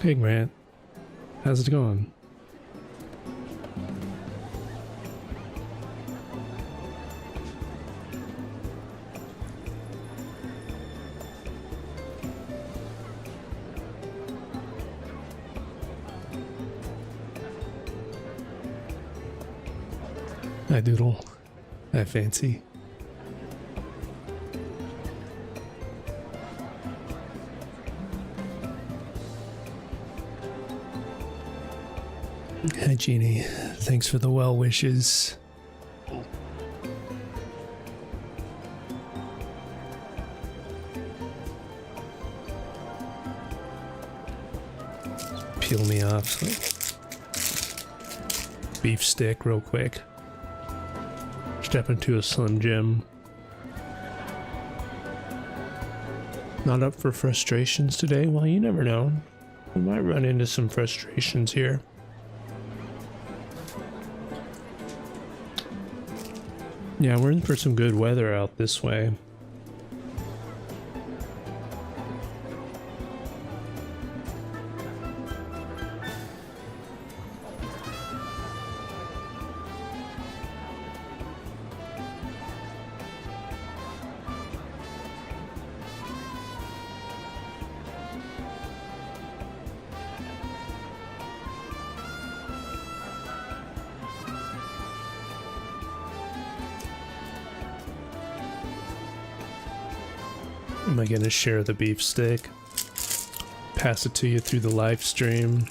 Hey Grant, how's it going? Hi Doodle. Hi Fancy. Hi Jeannie. Thanks for the well wishes. Peel me off. Beef stick real quick. Step into a Slim Jim. Not up for frustrations today? Well, you never know. We might run into some frustrations here. Yeah, we're in for some good weather out this way. Am I gonna share the beef stick? Pass it to you through the live stream.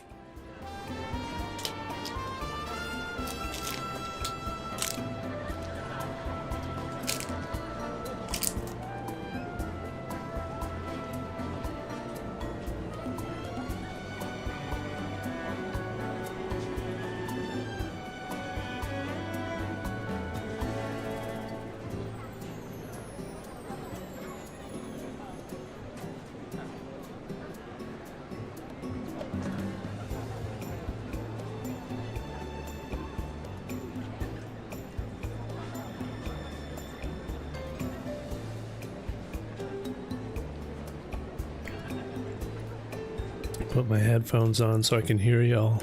Put my headphones on so I can hear y'all.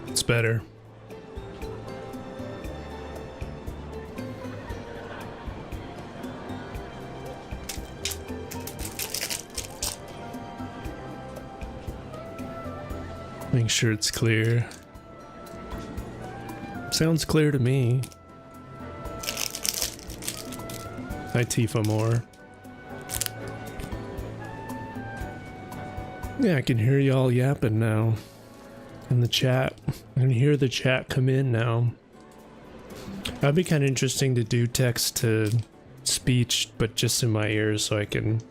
It's better. Make sure it's clear. Sounds clear to me. I tifa more. Yeah, I can hear y'all yapping now. In the chat. I can hear the chat come in now. That'd be kind of interesting to do text to speech, but just in my ears so I can...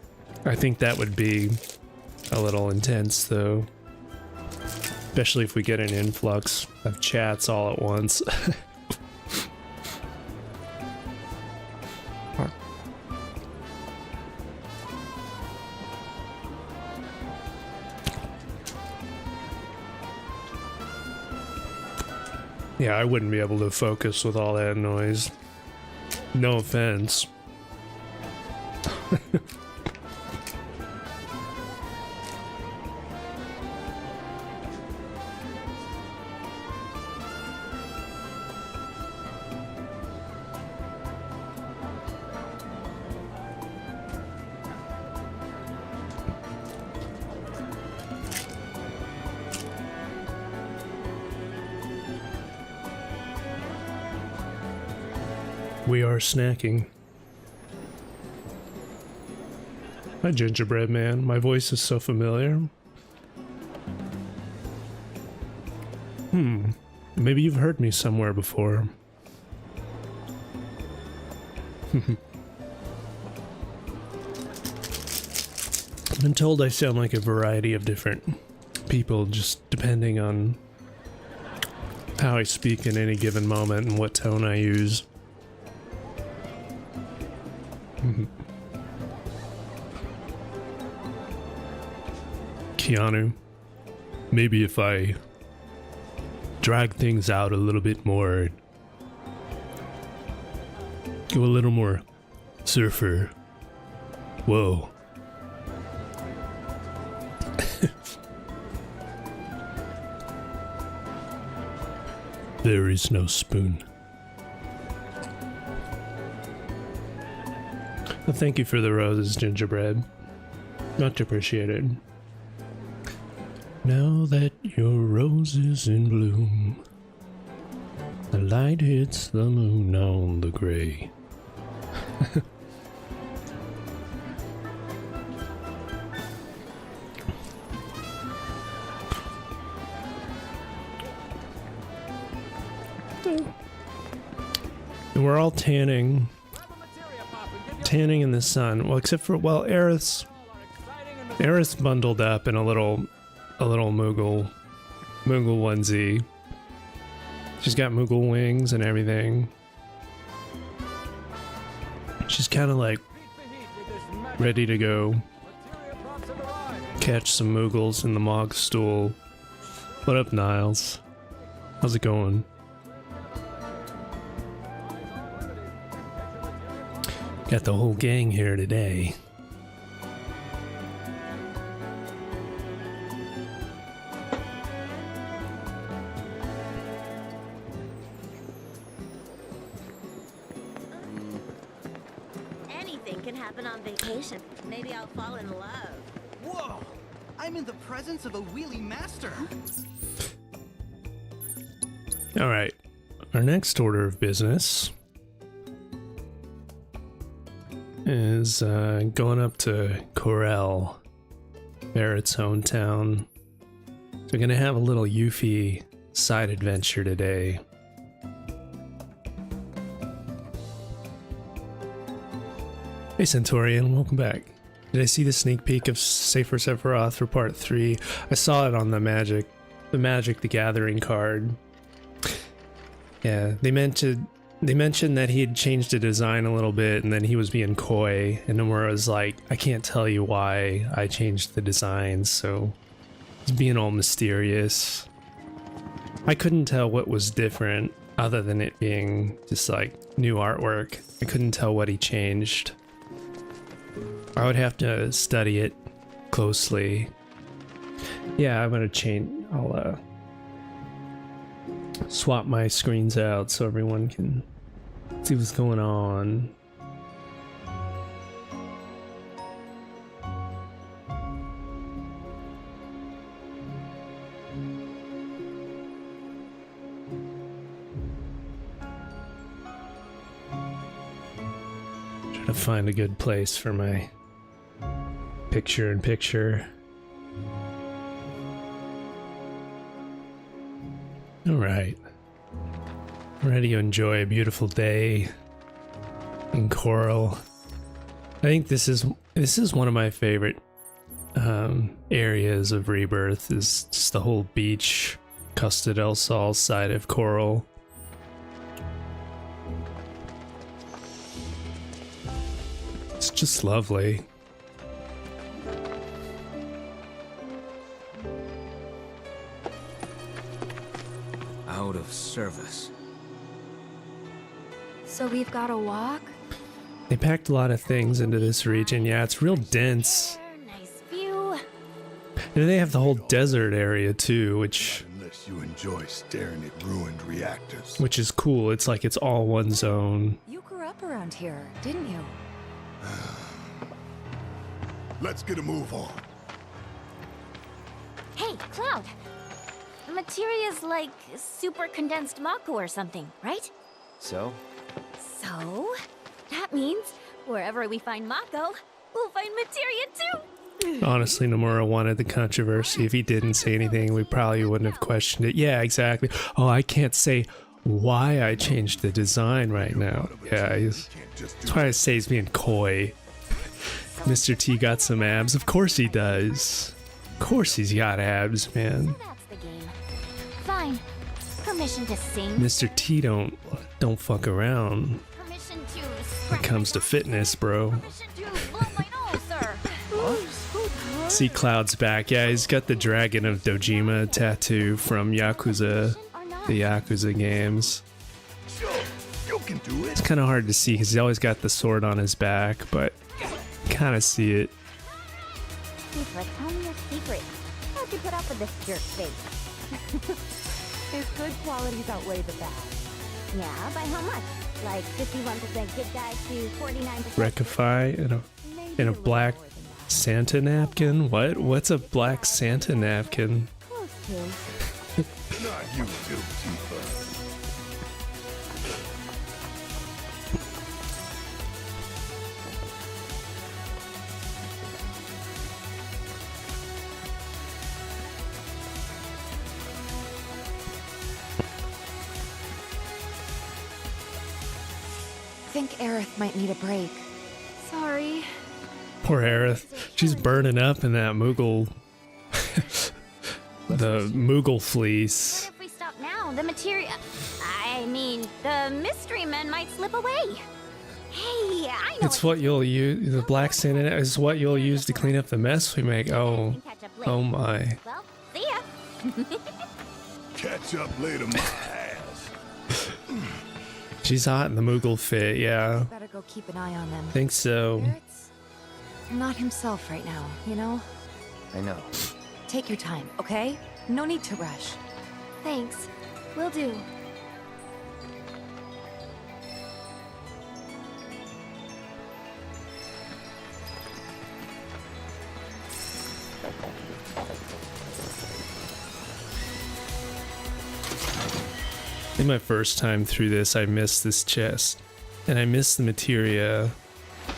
I think that would be a little intense though. Especially if we get an influx of chats all at once. Yeah, I wouldn't be able to focus with all that noise. No offense. We are snacking. Hi, Gingerbread Man. My voice is so familiar. Maybe you've heard me somewhere before. I've been told I sound like a variety of different people, just depending on how I speak in any given moment and what tone I use. Keanu, maybe if I drag things out a little bit more. Go a little more surfer. Whoa. There is no spoon. Well, thank you for the roses, gingerbread. Much appreciated. Now that your rose is in bloom, the light hits the moon on the gray. And we're all tanning in the sun. Well, except for, well, Aerith's bundled up in a little Mughal onesie. She's got Mughal wings and everything. She's kind of like ready to go catch some Mughals in the Mog stool. What up, Niles? How's it going? Got the whole gang here today. Anything can happen on vacation. Maybe I'll fall in love. Whoa! I'm in the presence of a wheelie master. All right. Our next order of business is going up to Corel, Barret's hometown. So we're gonna have a little Yuffie side adventure today. Hey Centaurian, welcome back. Did I see the sneak peek of Safer Sephiroth for part 3? I saw it on the Magic the Gathering card. Yeah, they mentioned that he had changed the design a little bit, and then he was being coy, and Nomura was like, I can't tell you why I changed the design, so he's being all mysterious. I couldn't tell what was different, other than it being just like new artwork. I couldn't tell what he changed. I would have to study it closely. Yeah, I'm gonna change, I'll swap my screens out so everyone can see what's going on. Try to find a good place for my picture-in-picture. All right, ready to enjoy a beautiful day in Corel. I think this is one of my favorite areas of Rebirth. Is just the whole beach, Custo del Sol side of Corel. It's just lovely. Out of service. So we've got to walk? They packed a lot of things into this region. Yeah, it's real dense. Nice view. And they have the whole desert area too, which Unless you enjoy staring at ruined reactors. is cool. It's like it's all one zone. You grew up around here, didn't you? Let's get a move on. Hey, Cloud. Materia's like super condensed Mako or something, right? So? So, that means wherever we find Mako, we'll find Materia too. Honestly, Nomura wanted the controversy. If he didn't say anything, we probably wouldn't have questioned it. Yeah, exactly. Oh, I can't say why I changed the design right now. Yeah, that's why I say he's being coy. Mr. T got some abs. Of course he does. Of course he's got abs, man. So that's the game. Fine. Permission to sing. Mr. T don't fuck around Permission to when it comes to fitness, bro. Permission to blow my nose, sir. See Cloud's back. Yeah, he's got the Dragon of Dojima tattoo from Yakuza. Or not. the Yakuza games. Sure, you can do it. It's kind of hard to see because he's always got the sword on his back, but kind of see it. Tifa, tell me your secret. How'd you put up with this jerk face? His good qualities outweigh the bad. Yeah, by how much? Like 51% good guys to 49%. Rectify in a Maybe in a little black more than that. Santa napkin? What? What's a black Santa napkin? Close to. Not you too, Tifa. I think Aerith might need a break. Sorry. Poor Aerith. She's burning up in that Mughal. The Mughal fleece. What if we stop now? The materia. I mean, the mystery men might slip away. Hey, I know. It's what you'll use. The black Santa is what you'll use to clean up the mess we make. Oh, oh my. Well, see ya. Catch up later, my ass. She's hot in the Mughal fit, yeah. Better go keep an eye on them. Think so. Barret's not himself right now, you know? I know. Take your time, okay? No need to rush. Thanks. Will do. I think my first time through this, I missed this chest. And I missed the materia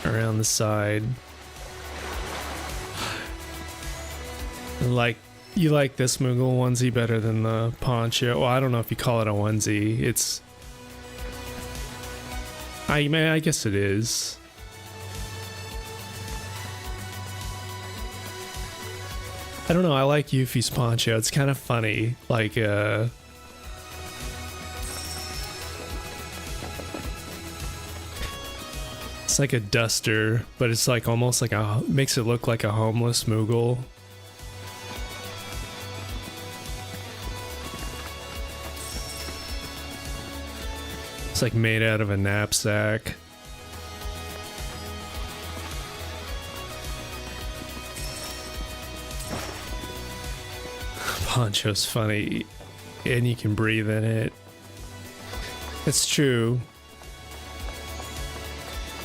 around the side. Like, you like this Mughal onesie better than the poncho? Well, I don't know if you call it a onesie. It's... I guess it is. I don't know, I like Yuffie's poncho. It's kind of funny. Like, it's like a duster, but it's like almost like a... makes it look like a homeless Mughal. It's like made out of a knapsack. Poncho's funny, and you can breathe in it. It's true.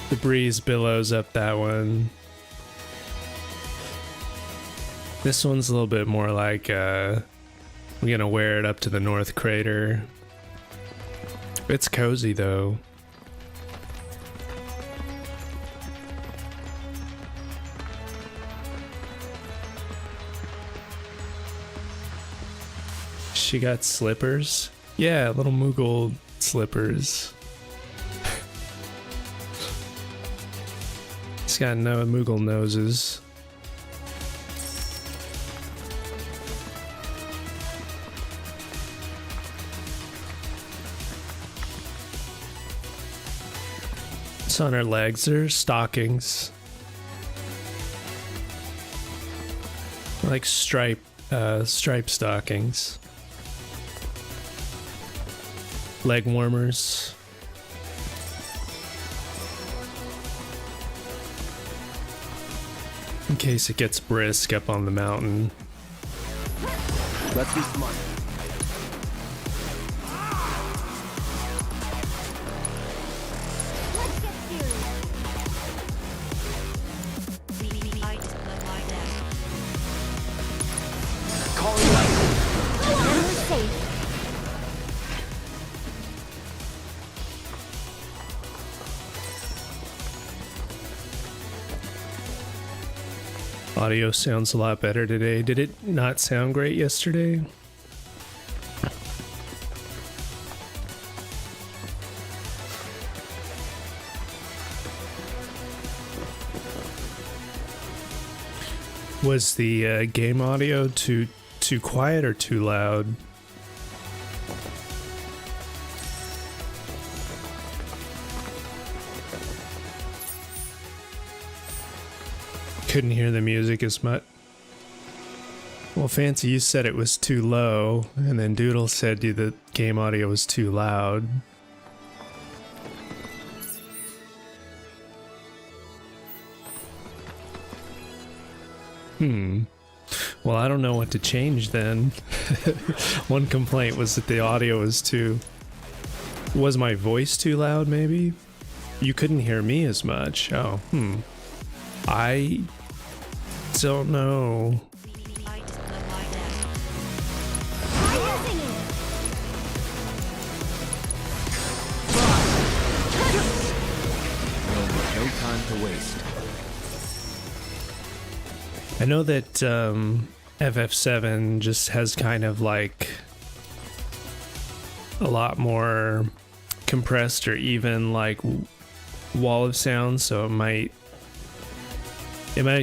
The breeze billows up that one. This one's a little bit more like, we're gonna wear it up to the North Crater. It's cozy though. She got slippers? Yeah, little Mughal slippers. She's got no Mughal noses. It's on her legs. They're stockings. Like striped stockings. Leg warmers. In case it gets brisk up on the mountain. Let's be smart. Let's get serious. Calling light. We're safe. Audio sounds a lot better today. Did it not sound great yesterday? Was the game audio too quiet or too loud? Couldn't hear the music as much. Well, Fancy, you said it was too low, and then Doodle said the game audio was too loud. Well, I don't know what to change then. One complaint was that the audio was too... Was my voice too loud, maybe? You couldn't hear me as much. Oh, I don't know. No time to waste. I know that FF7 just has kind of like a lot more compressed or even like wall of sound, so it might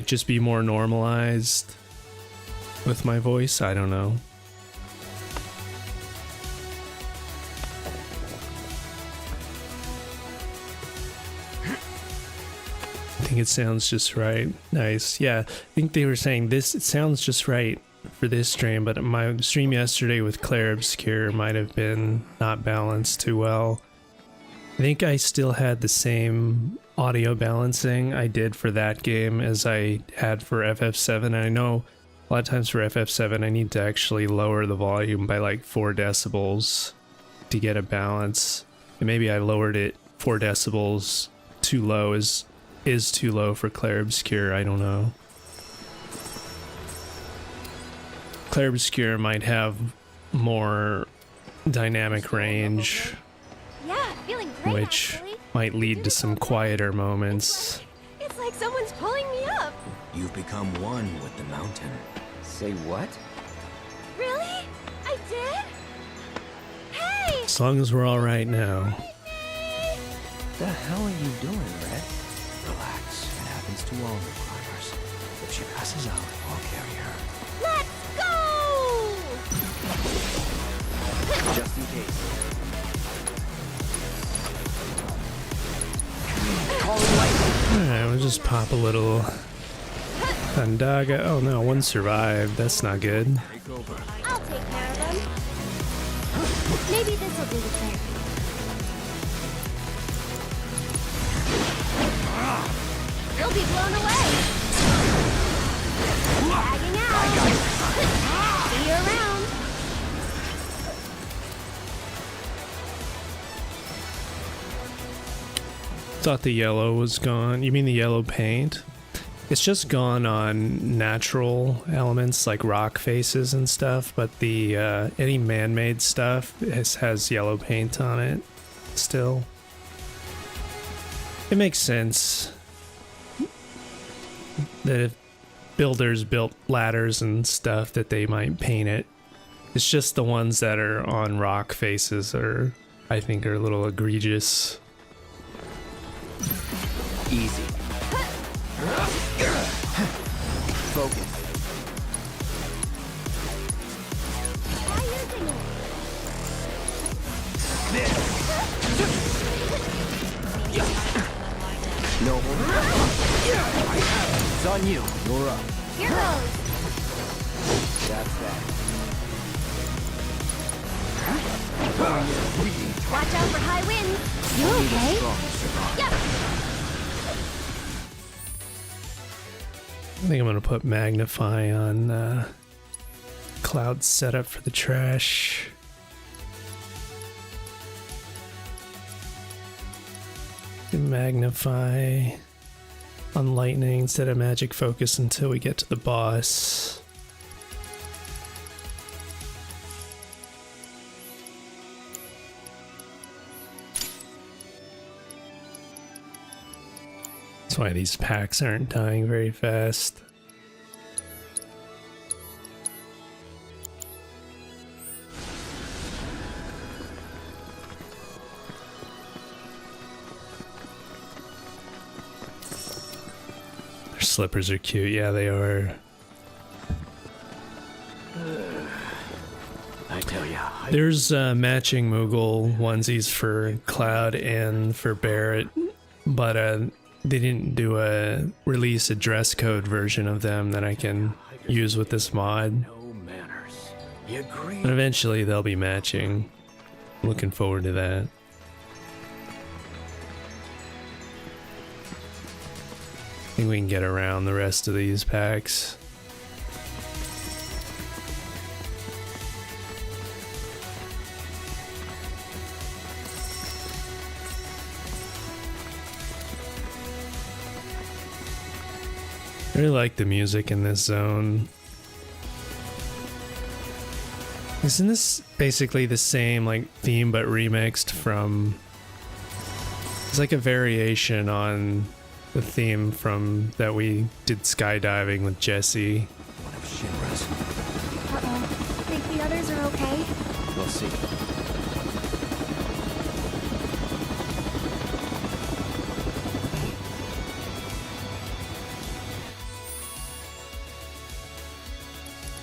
just be more normalized with my voice. I don't know. I think it sounds just right. Nice. Yeah, I think they were saying this, it sounds just right for this stream, but my stream yesterday with Claire Obscure might have been not balanced too well. I think I still had the same audio balancing I did for that game as I had for FF7. And I know a lot of times for FF7 I need to actually lower the volume by like 4 decibels to get a balance. And maybe I lowered it 4 decibels too low is too low for Claire Obscure, I don't know. Claire Obscure might have more dynamic range, Yeah, feeling great, which actually. might lead to some quieter moments. It's like someone's pulling me up. You've become one with the mountain. Say what? Really? I did? Hey! As long as we're all right now. The hell are you doing, Red? Relax. It happens to all new climbers. If she passes out, I'll carry her. Let's go! Just in case. Calling lightning. Alright, we'll just pop a little Thundaga. Oh no, one survived. That's not good. Take over. I'll take care of them. Maybe this will do the trick. They'll be blown away. Tagging out. See you around. Thought the yellow was gone. You mean the yellow paint? It's just gone on natural elements like rock faces and stuff, but the any man-made stuff has yellow paint on it still. It makes sense that if builders built ladders and stuff that they might paint it. It's just the ones that are on rock faces are, I think, are a little egregious. Easy. Focus. Try using it. No more. It's on you. You're up. Here goes. That's that. Watch out for high winds. You okay? Strong to survive. Yep. I think I'm gonna put magnify on cloud setup for the trash. Magnify on lightning instead of magic focus until we get to the boss. That's why these packs aren't dying very fast. Their slippers are cute. Yeah, they are. I tell ya. There's matching Mughal onesies for Cloud and for Barret, but they didn't release a dress code version of them that I can use with this mod. No You agree? And eventually they'll be matching. Looking forward to that. I think we can get around the rest of these packs. I really like the music in this zone. Isn't this basically the same like theme but remixed from... It's like a variation on the theme from that we did skydiving with Jesse. What if Shinra's? Uh-oh. Think the others are okay? We'll see.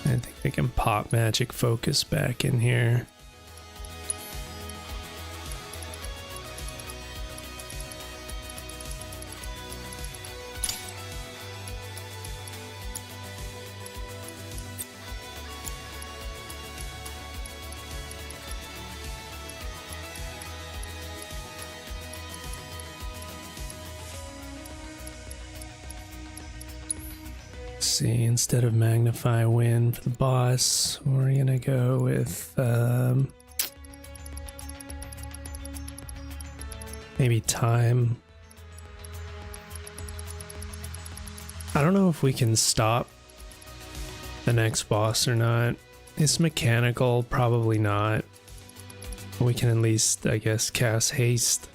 I think we can pop magic focus back in here. See, instead of magnify win for the boss, we're gonna go with maybe time. I don't know if we can stop the next boss or not. It's mechanical, probably not. We can at least, I guess, cast haste.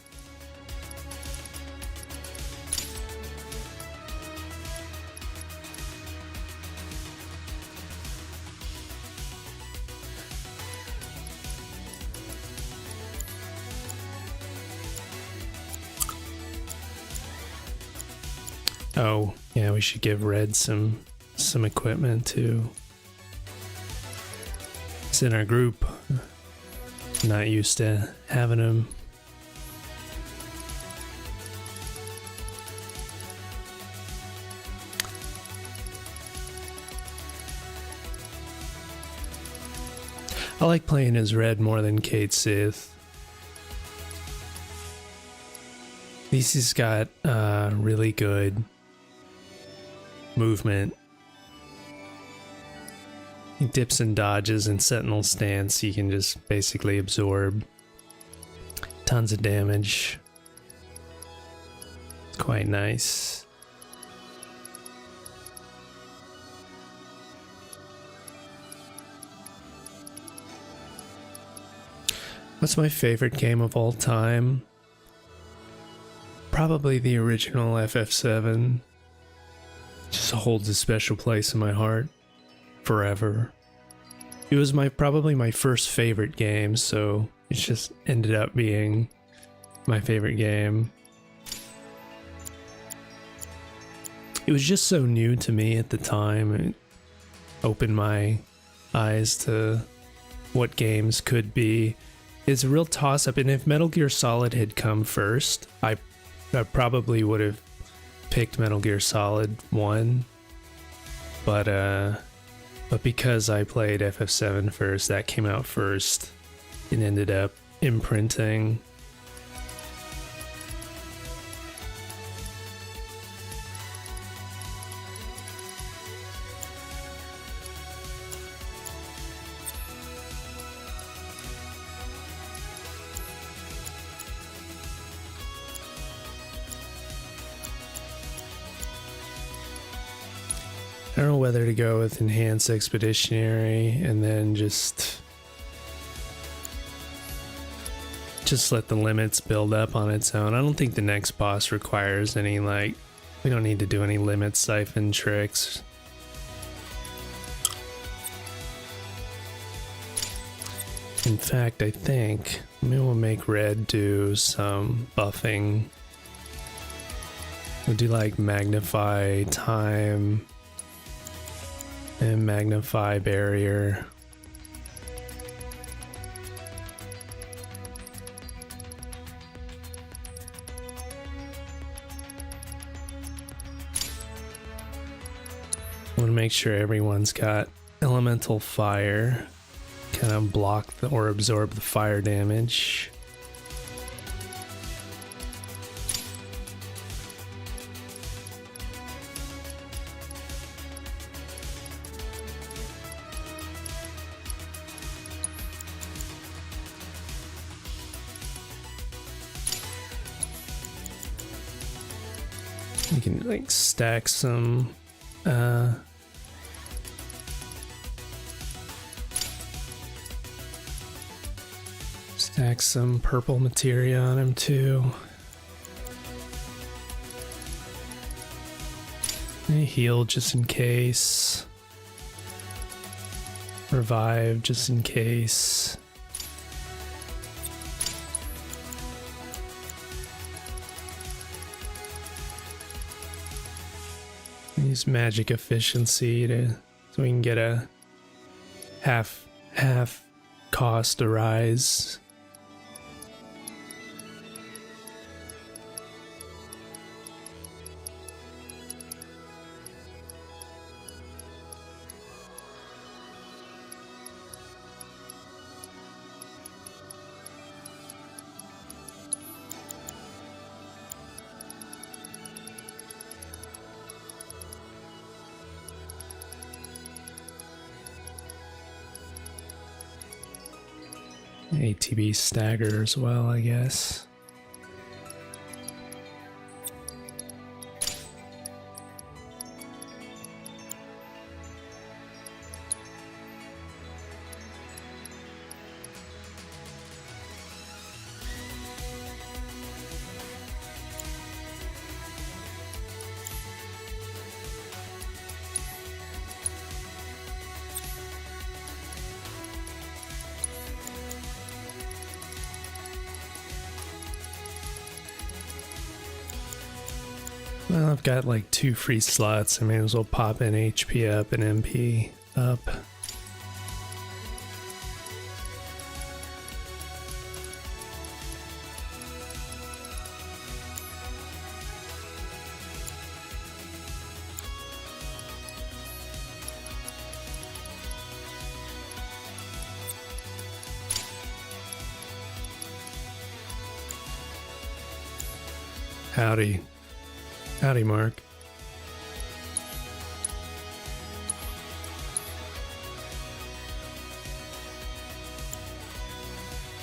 Oh, yeah, we should give Red some equipment too. He's in our group. Not used to having him. I like playing as Red more than Kate Sith. At least he's got really good movement. He dips and dodges in Sentinel stance. He can just basically absorb tons of damage. It's quite nice. What's my favorite game of all time? Probably the original FF7. Just holds a special place in my heart forever. It was probably my first favorite game, so it just ended up being my favorite game. It was just so new to me at the time. It opened my eyes to what games could be. It's a real toss-up, and if Metal Gear Solid had come first, I probably would have picked Metal Gear Solid 1, but because I played FF7 first, that came out first, and ended up imprinting. I don't know whether to go with Enhanced Expeditionary and then just let the limits build up on its own. I don't think the next boss requires any, like, we don't need to do any limit siphon tricks. In fact, I think maybe we'll make Red do some buffing. We'll do like Magnify Time and Magnify Barrier. I want to make sure everyone's got Elemental Fire. kind of block or absorb the fire damage. You can like stack some purple materia on him too. And heal just in case. Revive just in case. Use magic efficiency so we can get a half cost rise. ATB stagger as well, I guess. Well, I've got like 2 free slots. I may as well pop in HP up and MP up. Howdy. Howdy, Mark.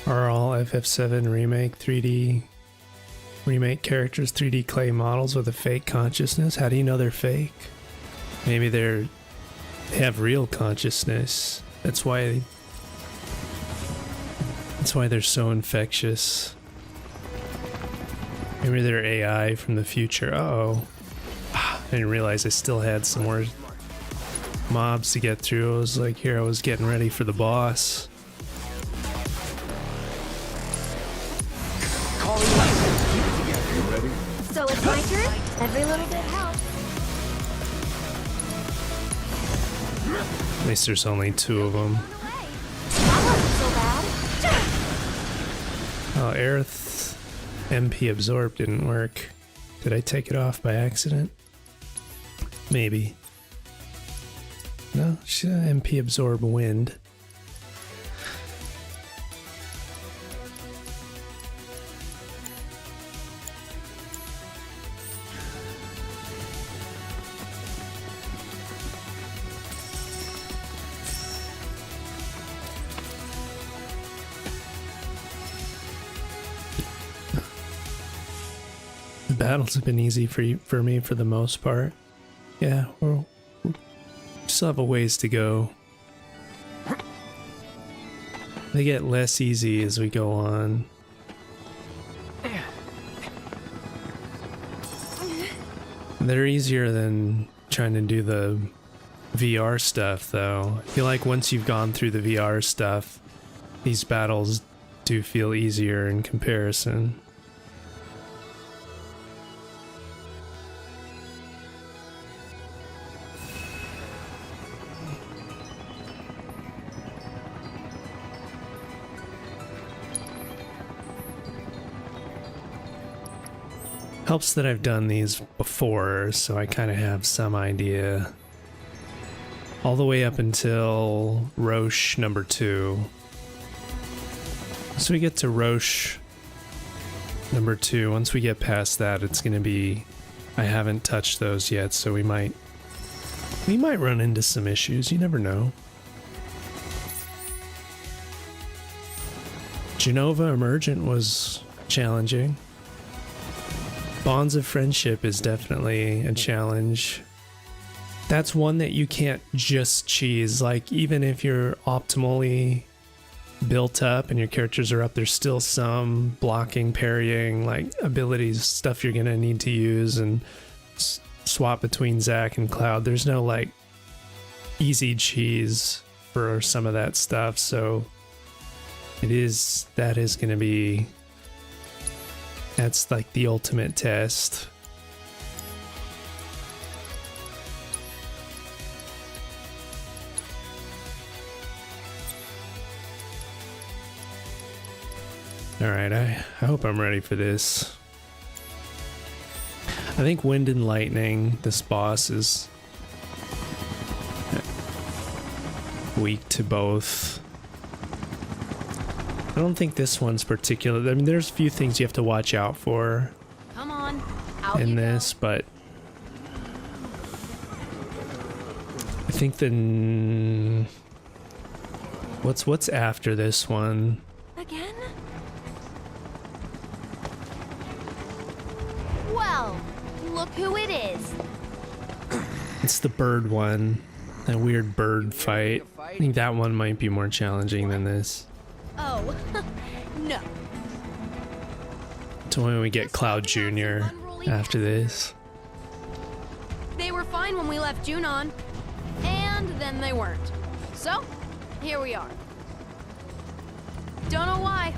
Are all FF7 remake characters 3D clay models with a fake consciousness? How do you know they're fake? Maybe they have real consciousness. That's why they're so infectious. Maybe they're AI from the future. Uh-oh. I didn't realize I still had some more mobs to get through. I was like, here, I was getting ready for the boss. So it's my turn? Every little bit helps. At least there's only 2 of them. That wasn't so bad. Oh, Aerith MP absorb didn't work. Did I take it off by accident? Maybe. No, she MP absorb wind. Battles have been easy for me for the most part. Yeah, we still have a ways to go. They get less easy as we go on. They're easier than trying to do the VR stuff, though. I feel like once you've gone through the VR stuff, these battles do feel easier in comparison. Helps that I've done these before, so I kind of have some idea. all the way up until Roche number 2. So we get to Roche number 2. Once we get past that, it's gonna be, I haven't touched those yet, so we might run into some issues. You never know. Genova Emergent was challenging. Bonds of Friendship is definitely a challenge. That's one that you can't just cheese. Like, even if you're optimally built up and your characters are up, there's still some blocking, parrying, like abilities, stuff you're gonna need to use and swap between Zack and Cloud. There's no like easy cheese for some of that stuff, so that is gonna be, that's like the ultimate test. Alright, I hope I'm ready for this. I think Wind and Lightning, this boss, is weak to both. I don't think this one's particular. I mean, there's a few things you have to watch out for. Come on, out in you this, go. but I think the what's after this one? Again? Well, look who it is. It's the bird one, that weird bird fight. I think that one might be more challenging than this. Oh, no. It's when we get Cloud Jr. after this. They were fine when we left Junon, and then they weren't. So, here we are. Don't know why.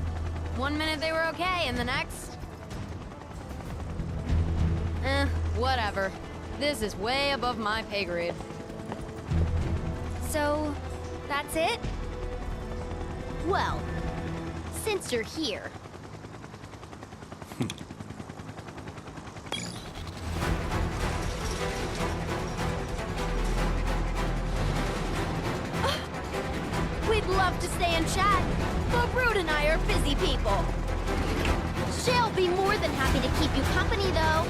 One minute they were okay, and the next... whatever. This is way above my pay grade. So, that's it? Well, since you're here. We'd love to stay and chat, but Brood and I are busy people. She'll be more than happy to keep you company, though.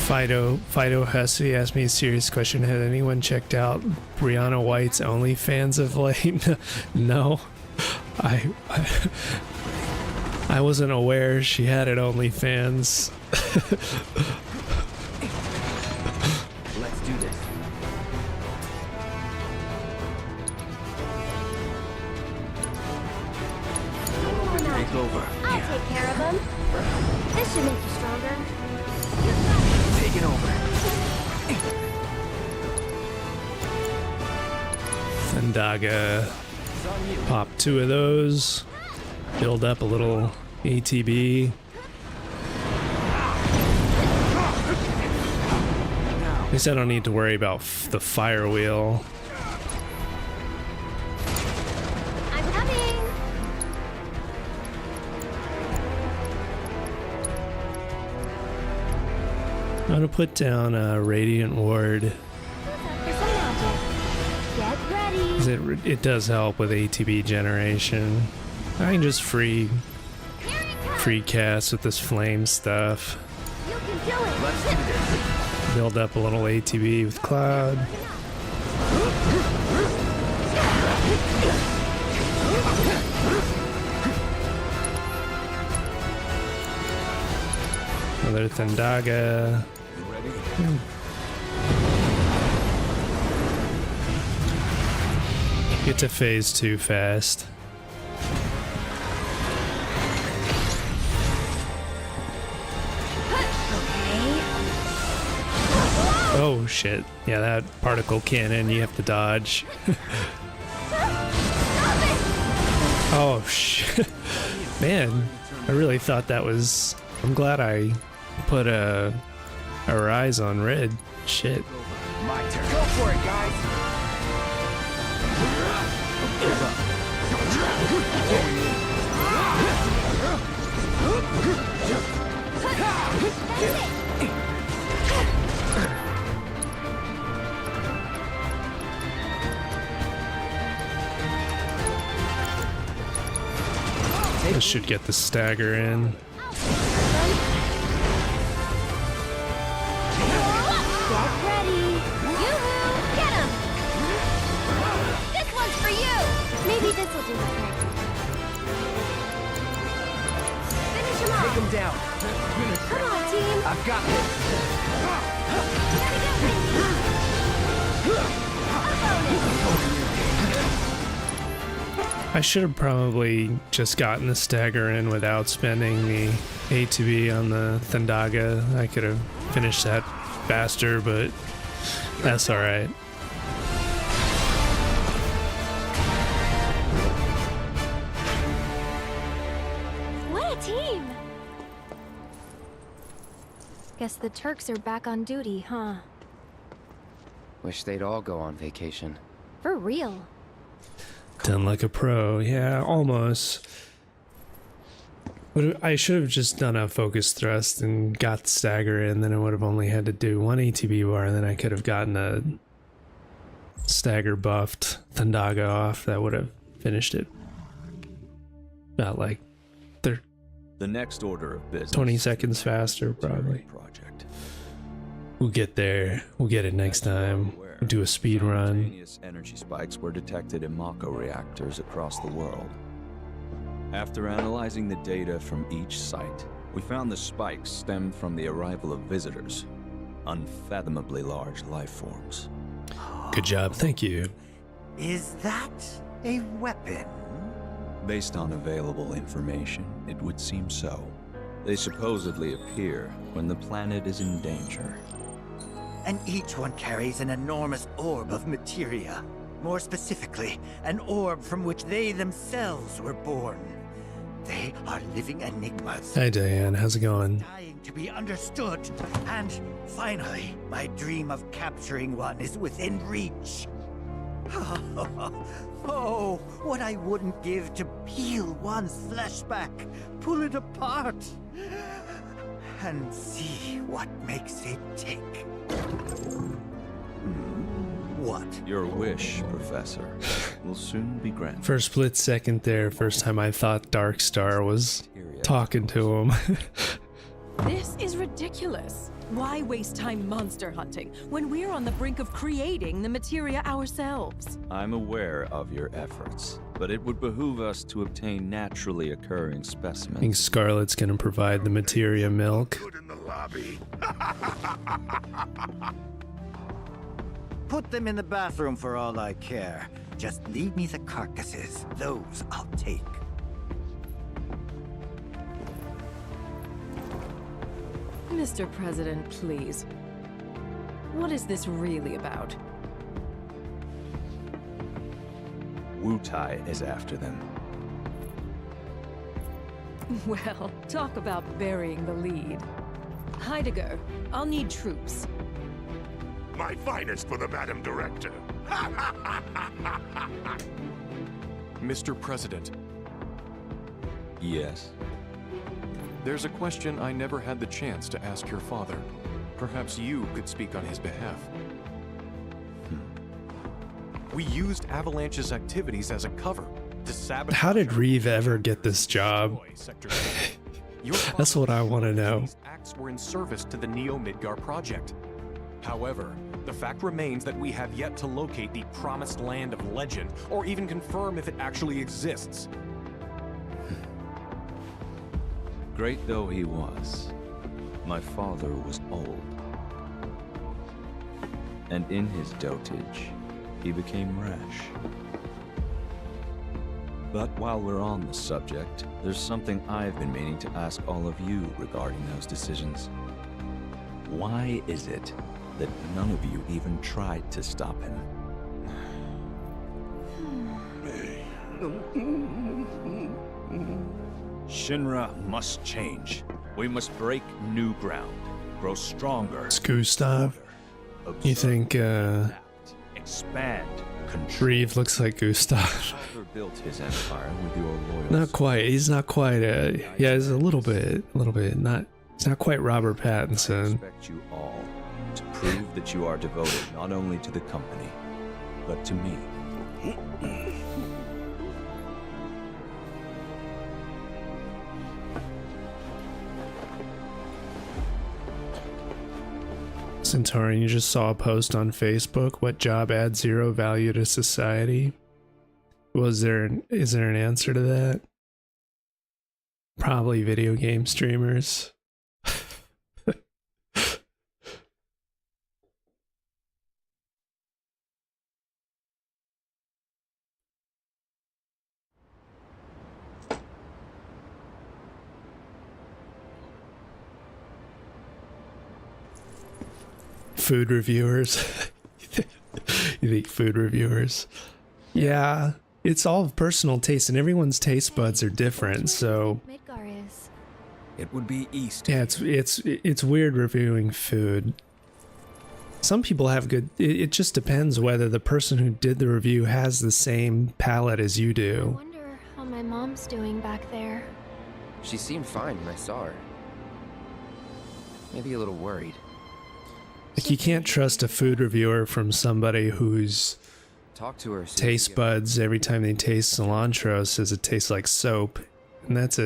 Fido Hussey asked me a serious question. Had anyone checked out Brianna White's OnlyFans of late? No. I wasn't aware she had an OnlyFans. Let's do this. Take over. I'll take care of him. This should make you stronger. Take it over. Thundaga. Pop 2 of those. Build up a little ATB. At least I don't need to worry about the fire wheel. I'm coming. I'm gonna put down a Radiant Ward. For some magic. Get ready. It does help with ATB generation. I can just free cast with this flame stuff. You can do it. Let's do this. Build up a little ATB with Cloud. Another Thundaga. Get to phase 2 fast. Oh shit. Yeah, that particle cannon you have to dodge. Oh shit. Man, I really thought that was... I'm glad I put a rise on red. Shit. My turn. Go for it, guys. This should get the stagger in. Get ready. Yoo-hoo! Get him! This one's for you! Maybe this will do the trick. Finish him off! Take him down. Come on, team! I've got this. I should have probably just gotten the stagger in without spending the ATB on the Thandaga. I could have finished that faster, but that's alright. What a team! Guess the Turks are back on duty, huh? Wish they'd all go on vacation. For real. Done like a pro, yeah, almost. But I should have just done a focus thrust and got the stagger in, then I would have only had to do one ATB bar, and then I could have gotten a stagger buffed Thandaga off. That would have finished it. About like The next order of business. 20 seconds faster, probably. Project. We'll get there. We'll get it next time. We'll do a speed run. Simultaneous energy spikes were detected in Mako reactors across the world. After analyzing the data from each site, we found the spikes stemmed from the arrival of visitors, unfathomably large life forms. Good job, thank you. Is that a weapon? Based on available information, it would seem so. They supposedly appear when the planet is in danger. And each one carries an enormous orb of materia. More specifically, an orb from which they themselves were born. They are living enigmas. Hi Diane, how's it going? Dying to be understood. And finally, my dream of capturing one is within reach. Oh, what I wouldn't give to peel one's flesh back, pull it apart, and see what makes it tick. What? Your wish, Professor, will soon be granted. For a split second there, first time I thought Darkstar was talking to him. This is ridiculous. Why waste time monster hunting when we're on the brink of creating the materia ourselves? I'm aware of your efforts, but it would behoove us to obtain naturally occurring I think specimens. Scarlet's gonna provide the materia milk. Good in the lobby. Put them in the bathroom for all I care. Just leave me the carcasses. Those I'll take. Mr. President, please. What is this really about? Wutai is after them. Well, talk about burying the lead. Heidegger, I'll need troops. My finest for the Madam Director. Mr. President, Yes. there's a question I never had the chance to ask your father. Perhaps you could speak on his behalf. We used Avalanche's activities as a cover to sabotage. How did Reeve ever get this job? Sector 7. Your That's what I want to know. These acts were in service to the Neo-Midgar project. However, the fact remains that we have yet to locate the promised land of legend, or even confirm if it actually exists. Great though he was, my father was old. And in his dotage, he became rash. But while we're on the subject, there's something I've been meaning to ask all of you regarding those decisions. Why is it that none of you even tried to stop him? Shinra must change. We must break new ground, grow stronger. It's Gustav. You think Expand, control. Reeve looks like Gustav? Father built his empire with your loyal Not quite. He's not quite. Yeah, he's a little bit. Not. He's not quite Robert I Pattinson. expect you all to prove that you are devoted not only to the company, but to me. Centaurian, you just saw a post on Facebook. What job adds 0 value to society? Is there an answer to that? Probably video game streamers. Food reviewers. You think food reviewers? Yeah, it's all personal taste, and everyone's taste buds are different. So Midgar is. It would be east. yeah, it's weird reviewing food. Some people have good. It just depends whether the person who did the review has the same palate as you I do. wonder how my mom's doing back there. She seemed fine when I saw her. Maybe a little worried. Like, you can't trust a food reviewer from somebody whose Talk to her. taste buds every time they taste cilantro says it tastes like soap, and that's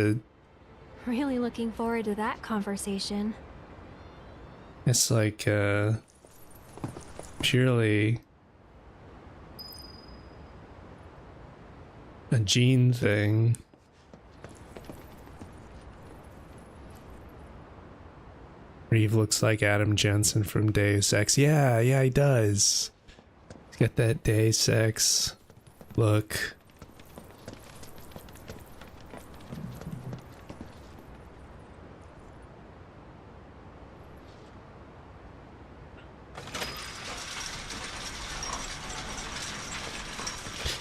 Really looking forward to that conversation. it's like purely a gene thing. Reeve looks like Adam Jensen from Deus Ex. Yeah, he does. He's got that Deus Ex look.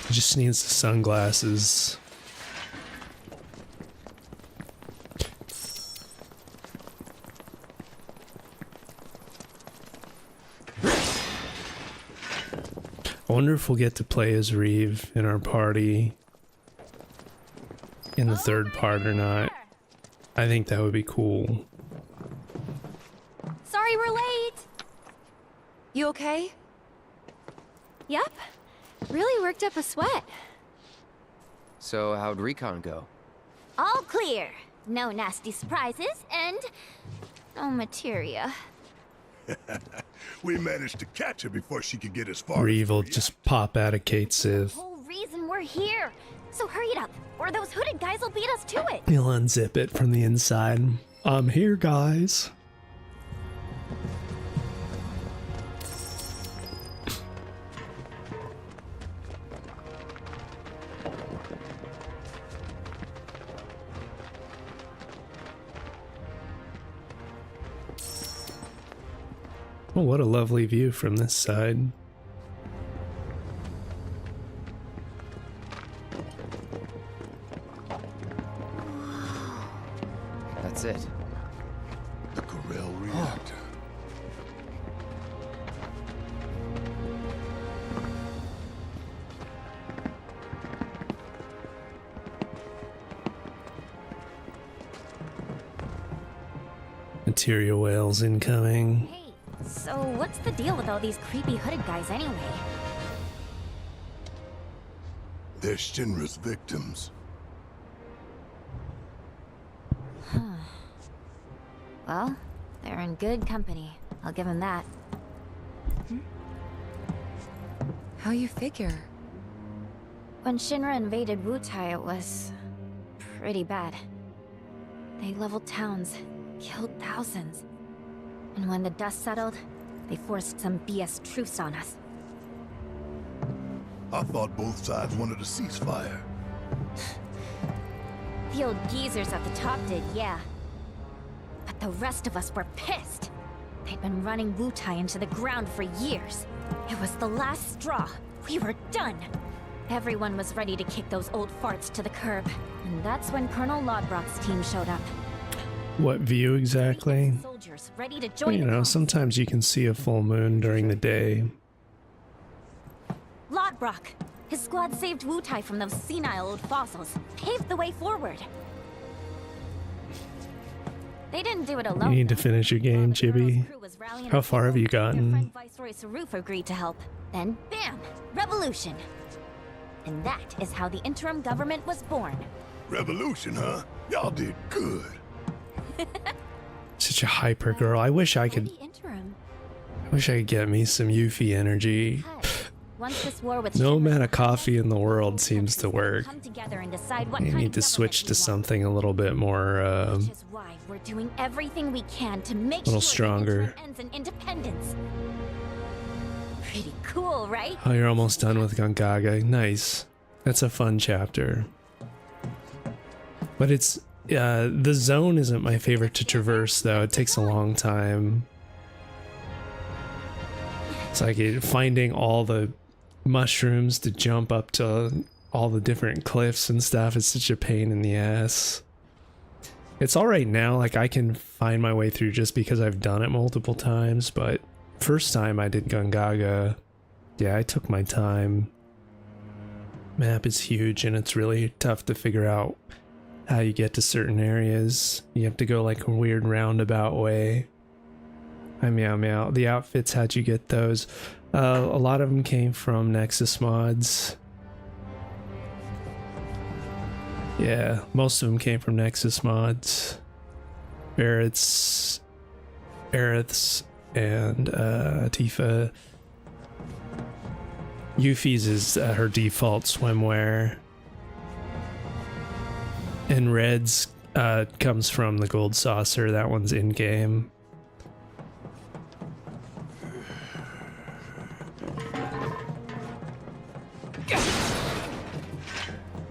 He just needs the sunglasses. I wonder if we'll get to play as Reeve in our party in the third part or not. I think that would be cool. Sorry we're late. You okay? Yep. Really worked up a sweat. So how'd recon go? All clear. No nasty surprises and no materia. We managed to catch her before she could get as far. Reeve will just pop out of Kate Sith. Whole reason we're here. So hurry it up, or those hooded guys will beat us to it. He'll unzip it from the inside. I'm here, guys. Oh, what a lovely view from this side. That's it. The Corel reactor. Materia whales incoming. Hey, so what's the deal with all these creepy hooded guys anyway? They're Shinra's victims. Well, they're in good company. I'll give them that. How you figure? When Shinra invaded Wutai, it was pretty bad. They leveled towns, killed thousands. And when the dust settled, they forced some BS truce on us. I thought both sides wanted a ceasefire. The old geezers at the top did, yeah. But the rest of us were pissed. They'd been running Wutai into the ground for years. It was the last straw. We were done. Everyone was ready to kick those old farts to the curb. And that's when Colonel Lodbrok's team showed up. What view exactly? Soldiers ready to Well, join you the know, cause. sometimes you can see a full moon during the day. Lodbrok. His squad saved Wutai from those senile old fossils. Paved the way forward. They didn't do it alone. You need to though. finish your game, Chibi. How far have you Their gotten? friend Viceroy Saruf agreed to help. Then, bam! Revolution! And that is how the interim government was born. Revolution, huh? Y'all did good. Such a hyper girl. I wish I could. The interim. Wish I could get me some Yuffie energy. Once this war with No Shivers amount of is coffee ended, in the world seems to work. come together and decide what You kind need of to switch government to we want. something a little bit more, Which is why we're doing everything we can to make little sure stronger. the interim ends in independence. Pretty cool, right? Oh, you're almost done with Gongaga. Nice. That's a fun chapter. But it's, the zone isn't my favorite to traverse, though. It takes a long time. It's like finding all the mushrooms to jump up to all the different cliffs and stuff is such a pain in the ass. It's alright now, like I can find my way through just because I've done it multiple times, but first time I did Gongaga, yeah, I took my time. Map is huge and it's really tough to figure out how you get to certain areas. You have to go like a weird roundabout way. Hi meow meow. The outfits, how'd you get those? A lot of them came from Nexus mods. Yeah, most of them came from Nexus mods. Barret's, Aerith's, and Tifa. Yuffie's is her default swimwear. And Red's comes from the gold saucer. That one's in-game.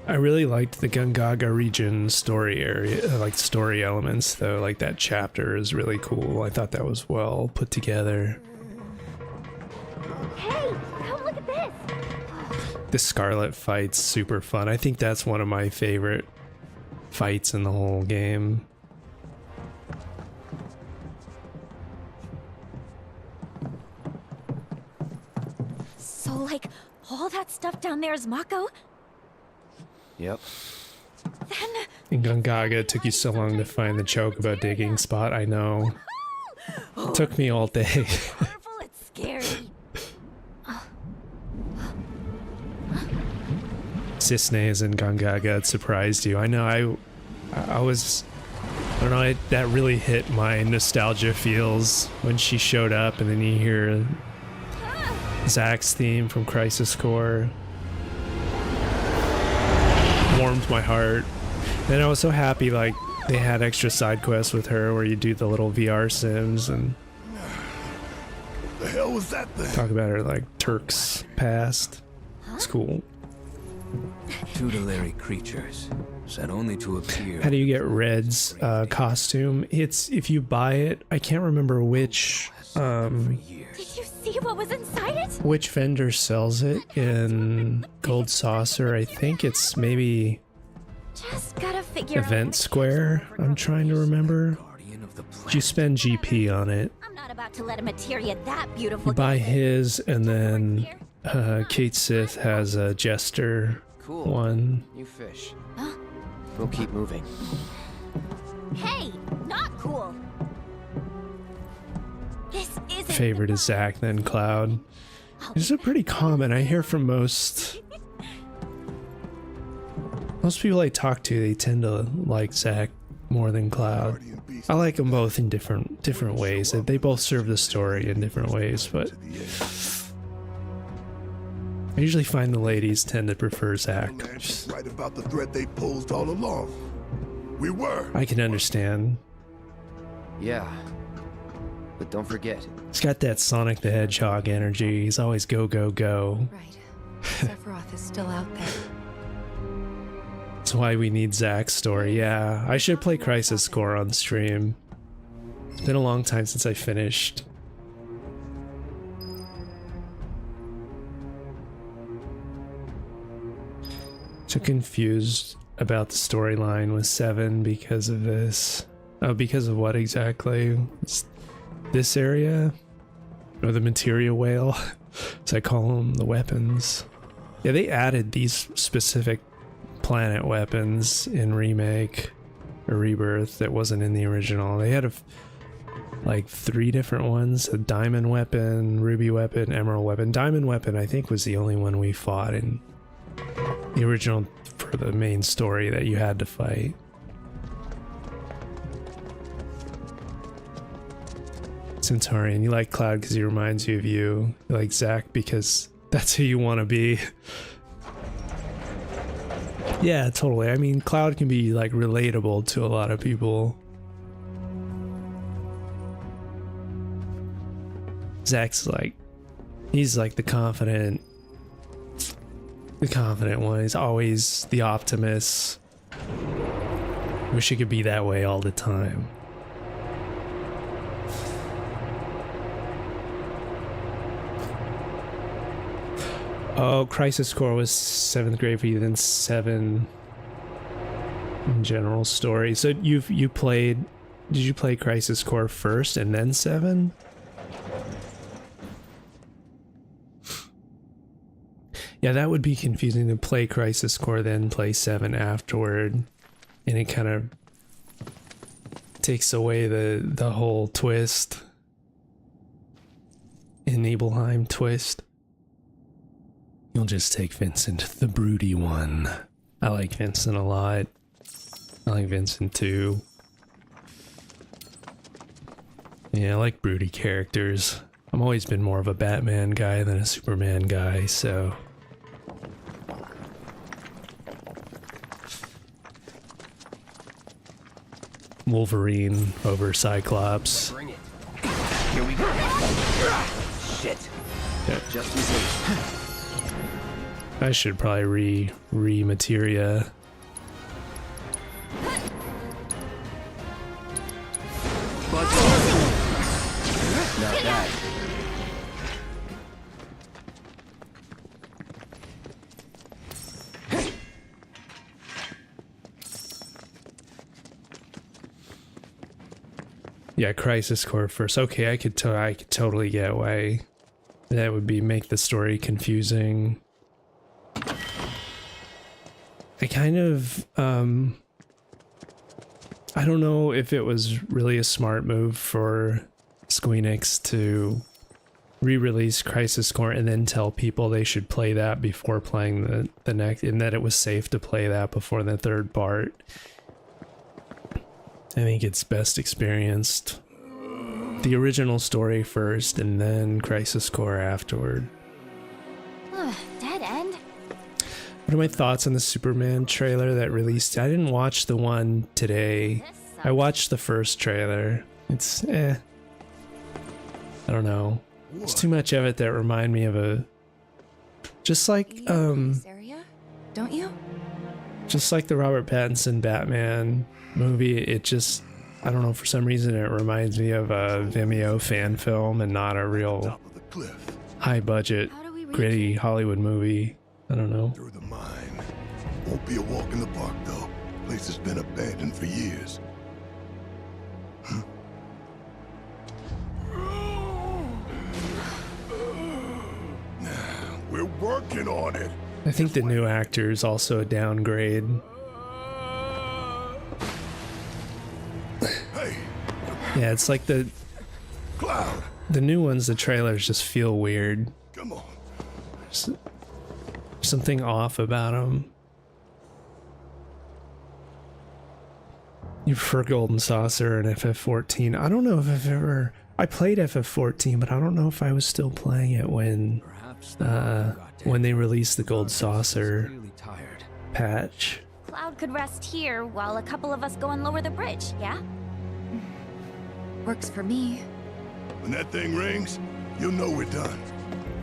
I really liked the Gongaga region story area, like story elements though, like that chapter is really cool. I thought that was well put together. Hey, come look at this! The Scarlet fight's super fun. I think that's one of my favorite fights in the whole game. So, like, all that stuff down there is Mako? Yep. Then... In Gongaga, it took you so long to find the chocobo digging spot, I know. It took me all day. Powerful, it's scary. Cisne is in Gongaga, it surprised you. I know, I was... I don't know, that really hit my nostalgia feels when she showed up and then you hear Zack's theme from Crisis Core. Warmed my heart. And I was so happy like they had extra side quests with her where you do the little VR sims and The hell was that thing? talk about her like Turk's past. It's cool. Tutelary creatures, said only to appear. How do you get Red's costume? It's if you buy it. I can't remember which Did you see what was inside it? which vendor sells it in Gold Saucer. I think it's maybe Just gotta figure Event out Square. I'm trying to remember. You spend GP on it. I'm not about to let a materia that beautiful You buy his, and then Kate Sith has a Jester Cool. one. You fish. Huh? We'll keep moving. Hey, not cool. This isn't Favorite is Zack, then Cloud. These are pretty common. I hear from most people I talk to, they tend to like Zack more than Cloud. I like them both in different ways. They both serve the story in different ways, but I usually find the ladies tend to prefer Zack. Right about the threat they posed all along. We were. I can understand. Yeah. But don't forget. He's got that Sonic the Hedgehog energy. He's always go, go, go. Right. Sephiroth is still out there. That's why we need Zack's story. Yeah, I should play Crisis Core on stream. It's been a long time since I finished. So confused about the storyline with 7 because of this. Oh, because of what exactly? It's this area? Or the Materia whale? As I call them, the weapons. Yeah, they added these specific planet weapons in Remake or Rebirth that wasn't in the original. They had like 3 different ones: a diamond weapon, ruby weapon, emerald weapon. Diamond weapon I think was the only one we fought in the original for the main story that you had to fight. Centaurian. You like Cloud because he reminds you of you. You like Zack because that's who you want to be. Yeah, totally. I mean, Cloud can be like relatable to a lot of people. Zack's like, he's like the confident one. He's always the optimist. Wish it could be that way all the time. Oh, Crisis Core was 7th grade for you, then 7 in general story. So you played, did you play Crisis Core first and then 7? Yeah, that would be confusing to play Crisis Core then play 7 afterward, and it kind of takes away the whole twist. In Nibelheim twist. You'll just take Vincent, the broody one. I like Vincent a lot. I like Vincent too. Yeah, I like broody characters. I've always been more of a Batman guy than a Superman guy, so... Wolverine over Cyclops. Bring it. Here we go. Shit. Yeah. Just in case. I should probably re Materia. Not bad. Yeah, Crisis Core first. Okay, I could totally get why that would make the story confusing. I kind of, I don't know if it was really a smart move for Squeenix to re-release Crisis Core and then tell people they should play that before playing the next, and that it was safe to play that before the third part. I think it's best experienced the original story first and then Crisis Core afterward. Dead end? What are my thoughts on the Superman trailer that released? I didn't watch the one today. I watched the first trailer. It's I don't know. There's too much of it that remind me of a just like This area? Don't you? just like the Robert Pattinson Batman movie. It just, I don't know, for some reason it reminds me of a Vimeo fan film and not a real Top of the cliff. high budget gritty Hollywood movie. I don't know. Through the mine. Won't be a walk in the park though. Place has been abandoned for years. We're working on it. I think the new actor is also a downgrade. Hey, Yeah, it's like the Cloud, new ones, the trailers just feel weird. come on. There's something off about them. You prefer Golden Saucer and FF14? I don't know if I've ever... I played FF14, but I don't know if I was still playing it when they released the Gold Saucer patch. Cloud could rest here while a couple of us go and lower the bridge, yeah? Works for me. When that thing rings, you'll know we're done.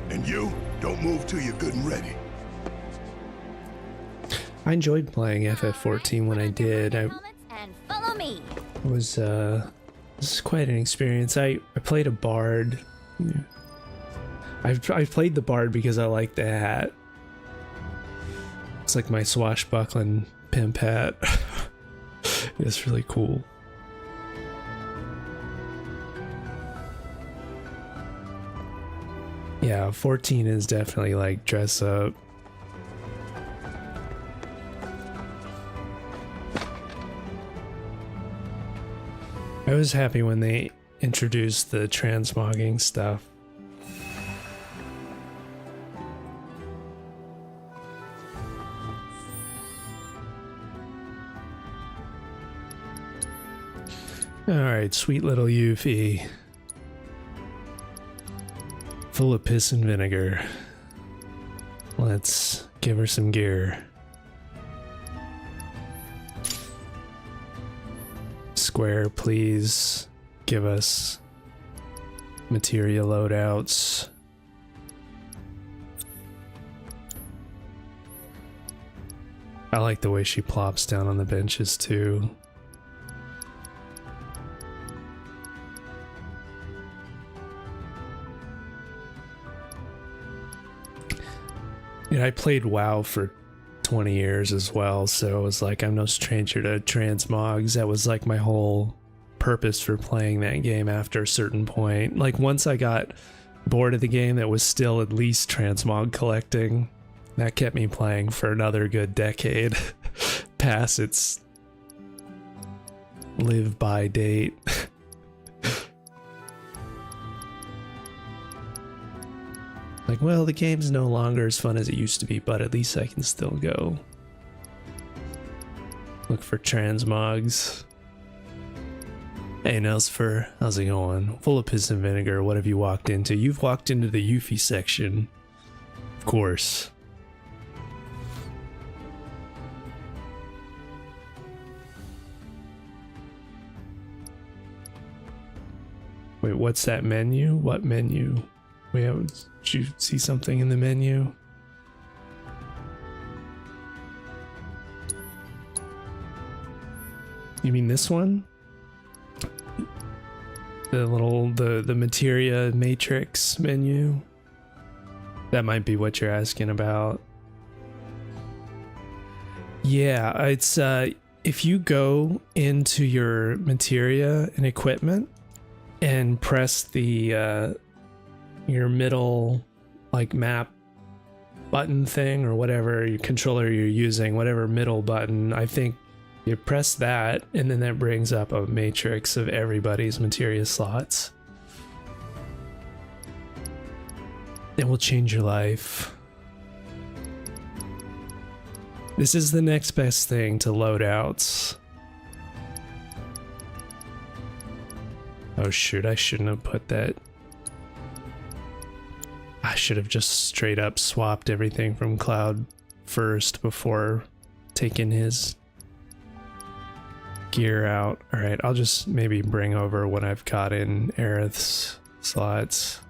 And you, don't move till you're good and ready. I enjoyed playing FF14 when I did. And follow me. It was this is quite an experience. I played a bard. I played the bard because I like the hat. It's like my swashbuckling pimp hat. It's really cool. Yeah, 14 is definitely like dress up. I was happy when they introduced the transmogging stuff. Alright, sweet little Yuffie. Full of piss and vinegar. Let's give her some gear. Square, please give us Materia loadouts. I like the way she plops down on the benches too. Yeah, I played WoW for 20 years as well, so it was like I'm no stranger to transmogs. That was like my whole purpose for playing that game after a certain point. Like once I got bored of the game, that was still at least transmog collecting. That kept me playing for another good decade past its live by date. Like, well, the game's no longer as fun as it used to be, but at least I can still go look for transmogs. Hey, Nelsfer, how's it going? Full of piss and vinegar, what have you walked into? You've walked into the Yuffie section. Of course. Wait, what's that menu? What menu? Did you see something in the menu? You mean this one? The Materia matrix menu? That might be what you're asking about. Yeah, it's if you go into your Materia and equipment and press the your middle like map button thing or whatever your controller you're using, whatever middle button, I think you press that and then that brings up a matrix of everybody's Materia slots. It will change your life. This is the next best thing to loadouts. Oh shoot, I shouldn't have put that. I should have just straight up swapped everything from Cloud first before taking his gear out. Alright, I'll just maybe bring over what I've got in Aerith's slots.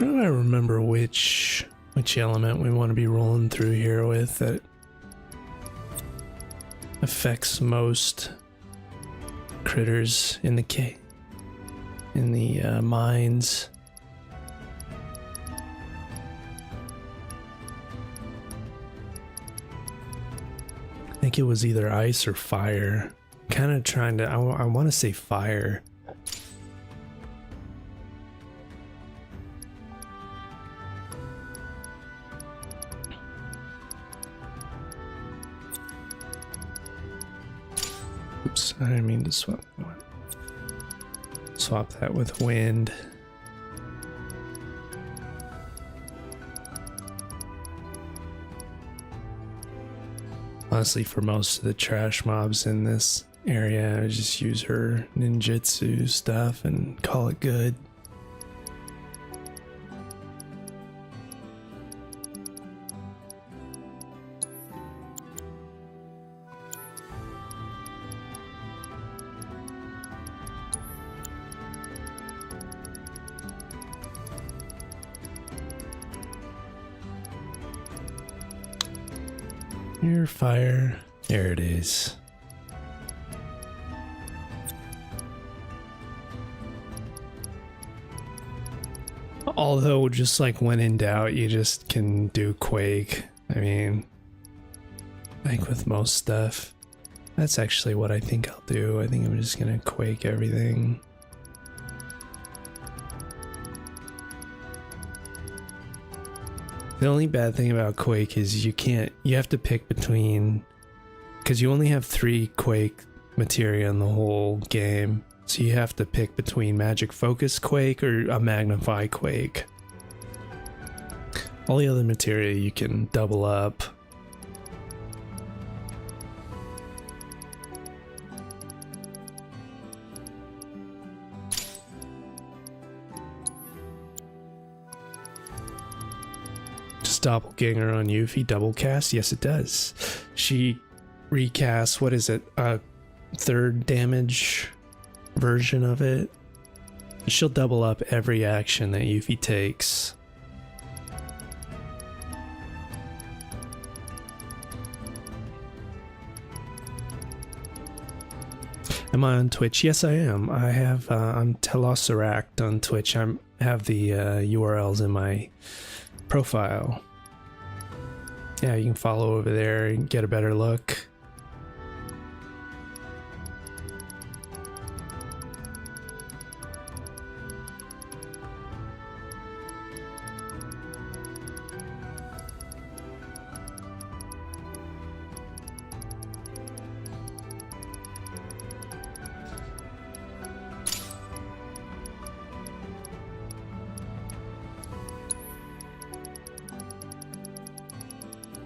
I don't remember which element we want to be rolling through here with that affects most critters in the mines. I think it was either ice or fire. Kind of trying to, I want to say fire. Oops, I didn't mean to swap that with wind. Honestly, for most of the trash mobs in this area, I just use her ninjutsu stuff and call it good. Your fire. There it is. Although, just like when in doubt, you just can do Quake. I mean, like with most stuff. That's actually what I think I'll do. I think I'm just gonna Quake everything. The only bad thing about Quake is you have to pick between, because you only have 3 Quake materia in the whole game. So you have to pick between Magic Focus Quake or a Magnify Quake. All the other materia you can double up. Doppelganger on Yuffie double cast? Yes, it does. She recasts, what is it, a 3rd damage version of it. She'll double up every action that Yuffie takes. Am I on Twitch? Yes, I am. I have, I'm Teloseract on Twitch. I have the URLs in my profile. Yeah, you can follow over there and get a better look.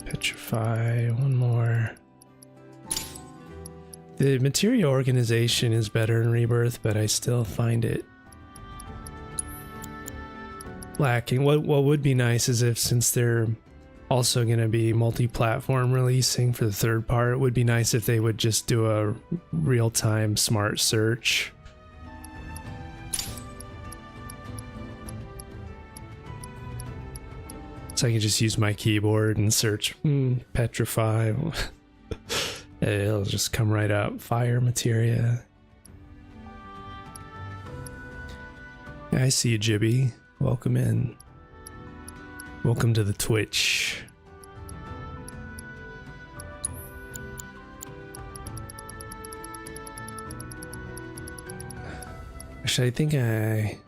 Petrify, one more. The materia organization is better in Rebirth, but I still find it lacking. What would be nice is if, since they're also going to be multi-platform releasing for the 3rd part, it would be nice if they would just do a real-time smart search. So I can just use my keyboard and search Petrify. It'll just come right up. Fire materia. Yeah, I see you, Jibby. Welcome in. Welcome to the Twitch. Actually, I think I'm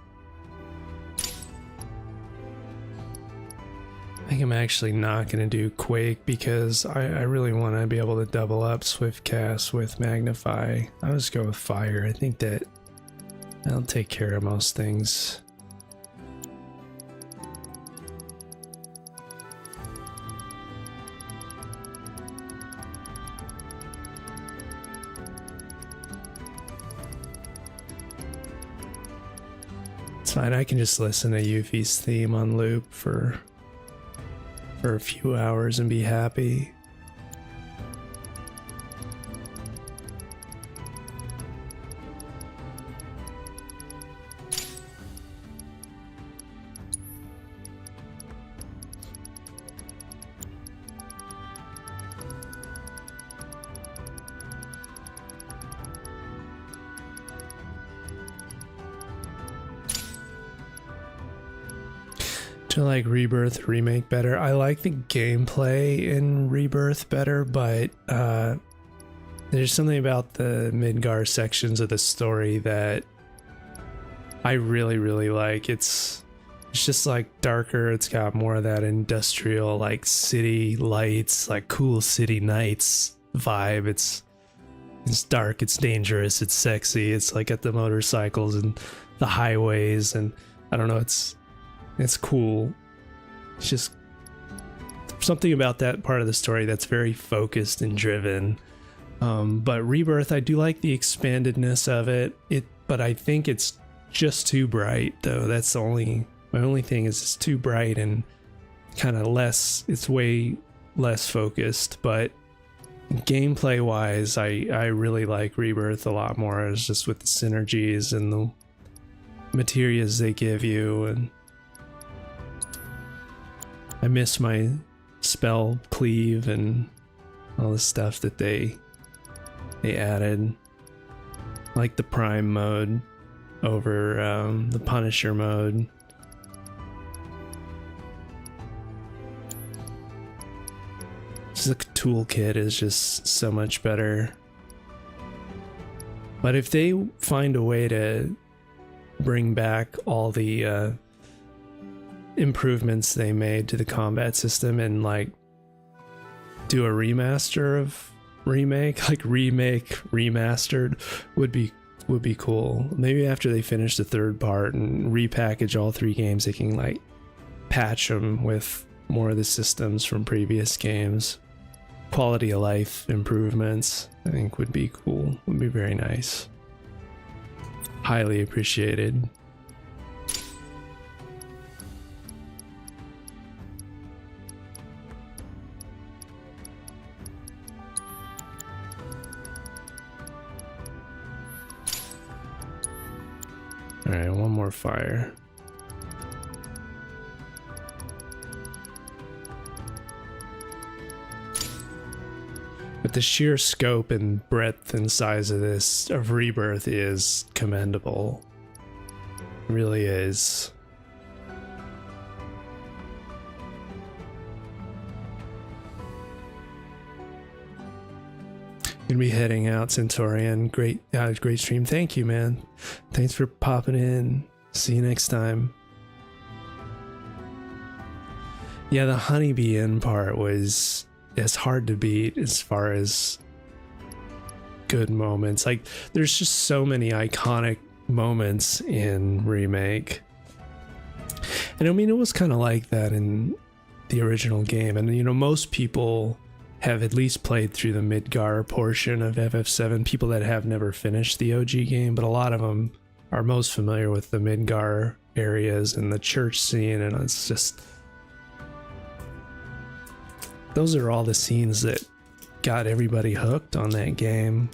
actually not going to do Quake because I really want to be able to double up Swift Cast with Magnify. I'll just go with Fire. I think that'll take care of most things. It's fine, I can just listen to Yuffie's theme on loop for a few hours and be happy. I like Rebirth Remake better. I like the gameplay in Rebirth better, but there's something about the Midgar sections of the story that I really, really like. It's just like darker. It's got more of that industrial, like city lights, like cool city nights vibe. It's dark, it's dangerous, it's sexy. It's like at the motorcycles and the highways, and I don't know, it's cool. It's just something about that part of the story that's very focused and driven. But Rebirth, I do like the expandedness of it. But I think it's just too bright, though. That's my only thing is it's too bright and kind of less. It's way less focused. But gameplay wise, I really like Rebirth a lot more. It's just with the synergies and the materials they give you, and I miss my spell cleave and all the stuff that they added, like the Prime mode over the Punisher mode. The toolkit is just so much better. But if they find a way to bring back all the improvements they made to the combat system and like do a remaster of remake, like remake remastered would be cool. Maybe after they finish the third part and repackage all 3 games, they can like patch them with more of the systems from previous games. Quality of life improvements, I think, would be cool. Would be very nice. Highly appreciated. Alright, one more fire. But the sheer scope and breadth and size of this, of Rebirth, is commendable. It really is. Gonna be heading out, Centaurian. Great stream. Thank you, man. Thanks for popping in. See you next time. Yeah, the honeybee inn part was hard to beat as far as good moments. Like, there's just so many iconic moments in Remake. And I mean, it was kind of like that in the original game. And, you know, most people have at least played through the Midgar portion of FF7, people that have never finished the OG game, but a lot of them are most familiar with the Midgar areas and the church scene, and it's just... those are all the scenes that got everybody hooked on that game.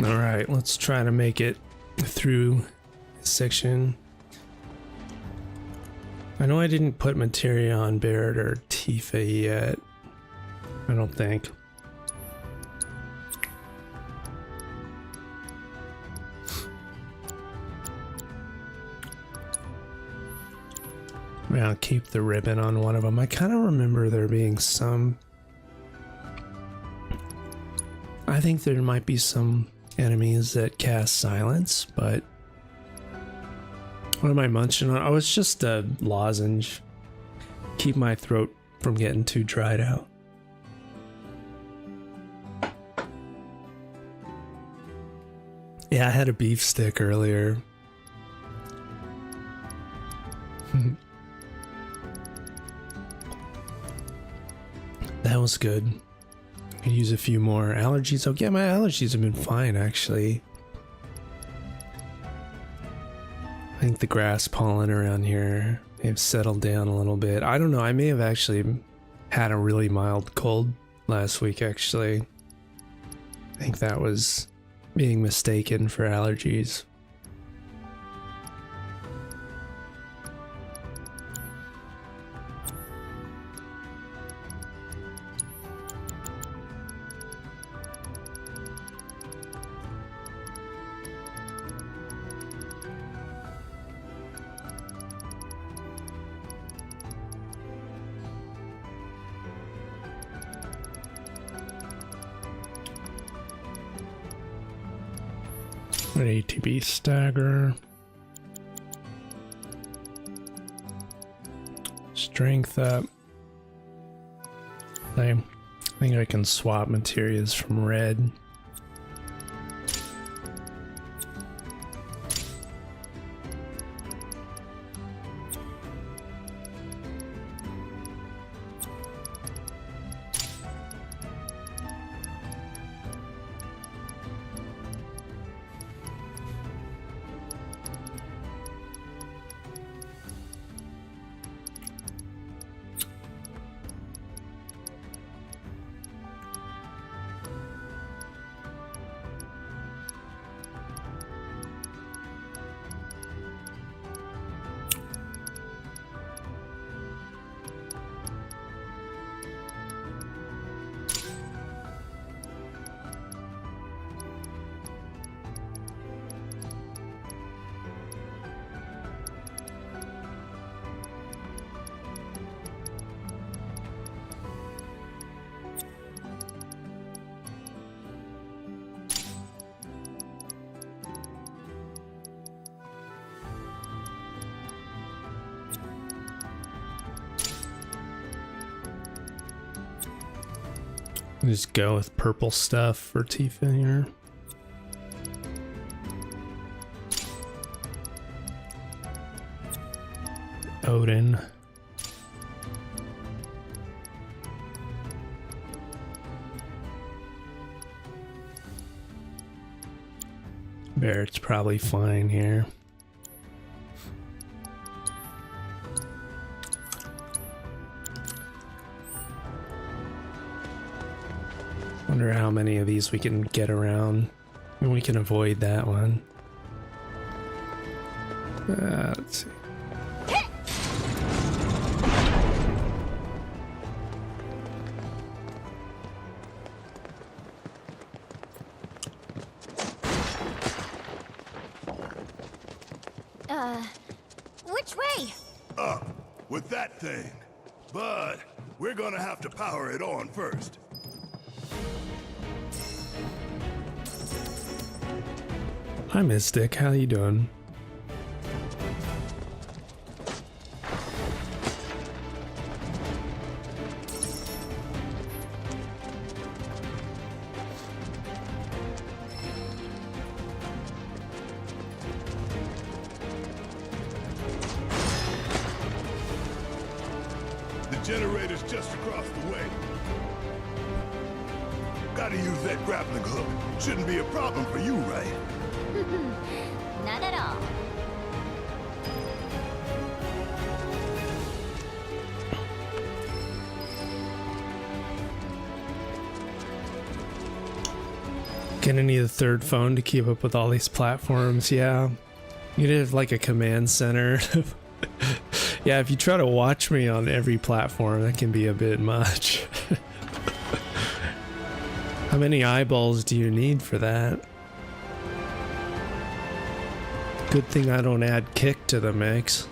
Alright, let's try to make it through this section. I know I didn't put Materia on Barret or Tifa yet. I don't think. I'll keep the ribbon on one of them. I kind of remember there being some... I think there might be some enemies that cast silence, but... what am I munching on? Oh, it's just a lozenge. Keep my throat from getting too dried out. Yeah, I had a beef stick earlier. That was good. Could use a few more allergies. Oh yeah, my allergies have been fine actually. I think the grass pollen around here They've settled down a little bit. I don't know, I may have actually had a really mild cold last week, actually. I think that was being mistaken for allergies. An ATB stagger. Strength up. I think I can swap materials from red. Just go with purple stuff for Tifa here. Odin. Barret's probably fine here. Wonder how many of these we can get around. And we can avoid that one. Let's see. Which way? Up, with that thing. But we're gonna have to power it on first. Hi Mystic, how you doing? The generator's just across the way. Gotta use that grappling hook. Shouldn't be a problem for you, right? Not at all. Gonna need a third phone to keep up with all these platforms, yeah. You'd have like a command center. Yeah, if you try to watch me on every platform, that can be a bit much. How many eyeballs do you need for that? Good thing I don't add kick to the mix.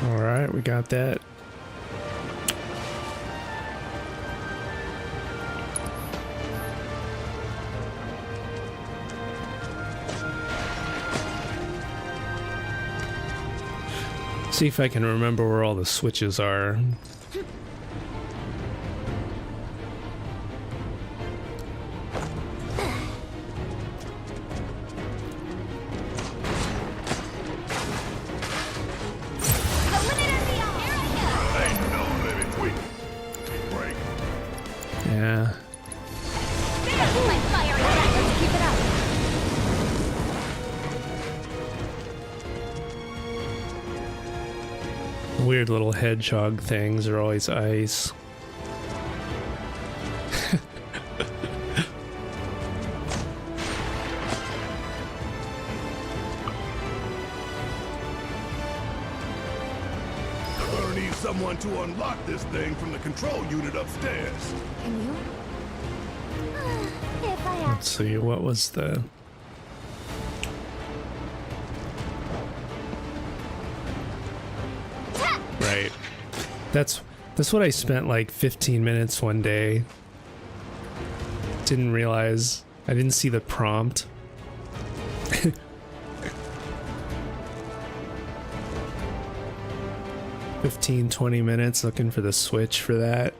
All right, we got that. See if I can remember where all the switches are. My fiery breath, let's keep it up. Weird little hedgehog things are always ice. Gonna need someone to unlock this thing from the control unit upstairs. Can you? If I Let's see, what was the... Right. That's what I spent like 15 minutes one day. Didn't realize. I didn't see the prompt. 15-20 minutes looking for the switch for that.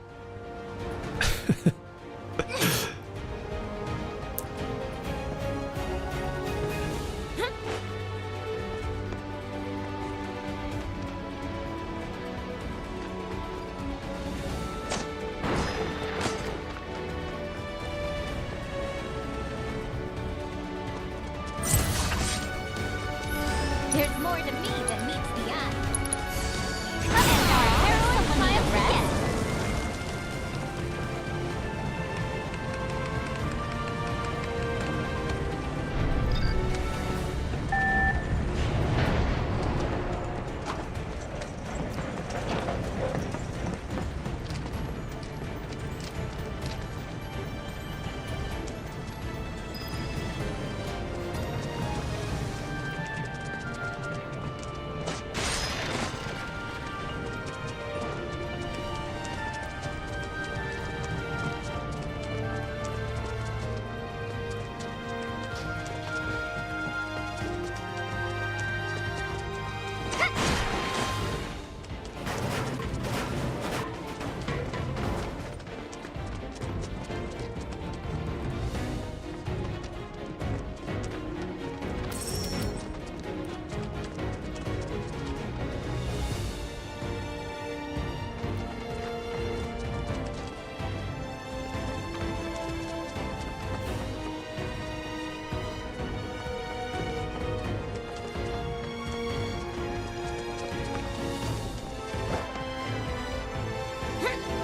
There's more to me than meets the eye. Come in, Barret. Someone need a rest?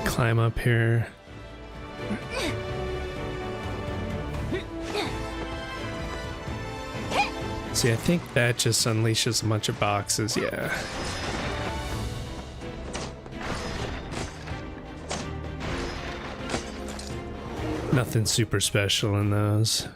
Climb up here. See, I think that just unleashes a bunch of boxes, yeah. Nothing super special in those.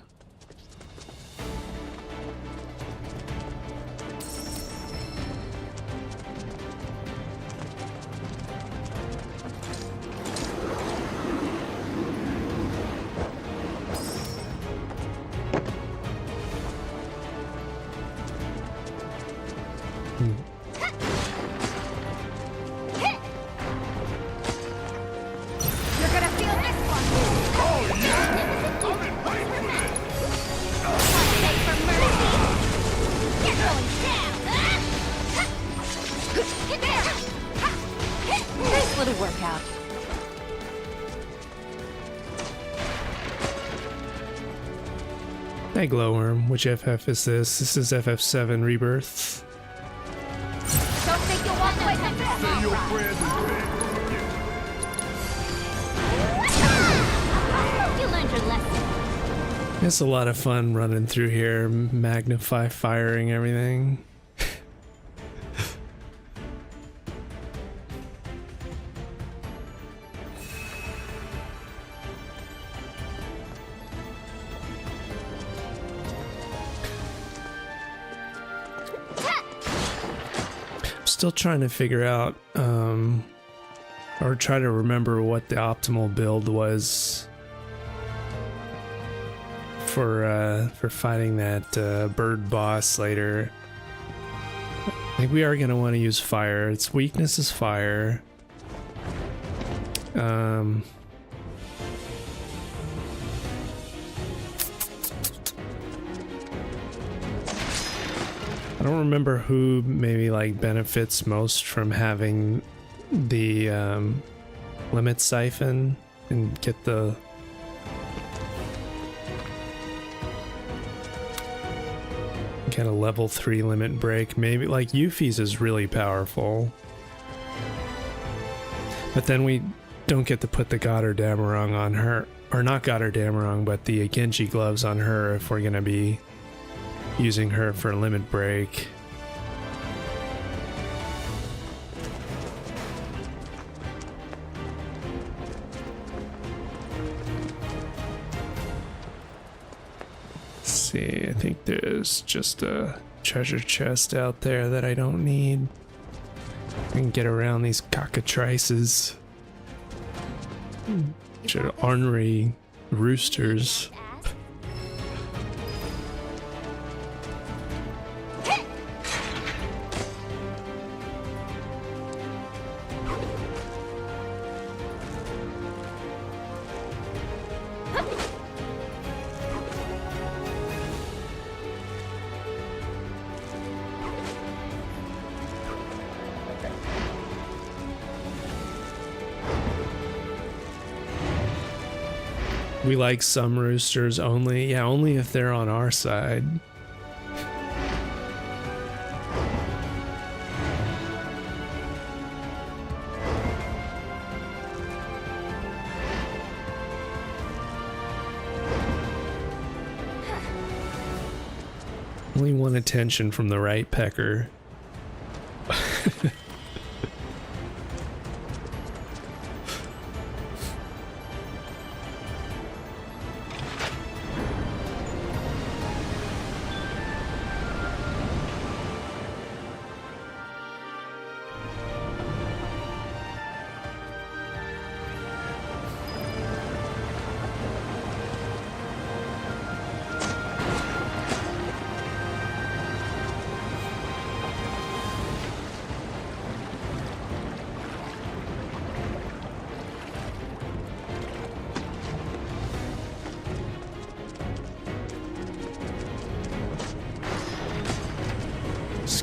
Hey Glowworm, which FF is this? This is FF7 Rebirth. Don't think you'll walk away from this. Say your prayers in bed. You learned your lesson. It's a lot of fun running through here, magnify firing everything. Still trying to figure out or try to remember what the optimal build was for fighting that bird boss later. I think we are gonna want to use fire. Its weakness is fire. I don't remember who maybe like benefits most from having the limit siphon and get the kind of level 3 limit break. Maybe like Yuffie's is really powerful. But then we don't get to put the Goddard-Damarong on her. Or not Goddard-Damarong, but the Genji gloves on her if we're going to be using her for limit break. See, I think there's just a treasure chest out there that I don't need. I can get around these cockatrices. Should ornery roosters. We like some roosters only. Yeah, only if they're on our side. Only one attention from the right pecker.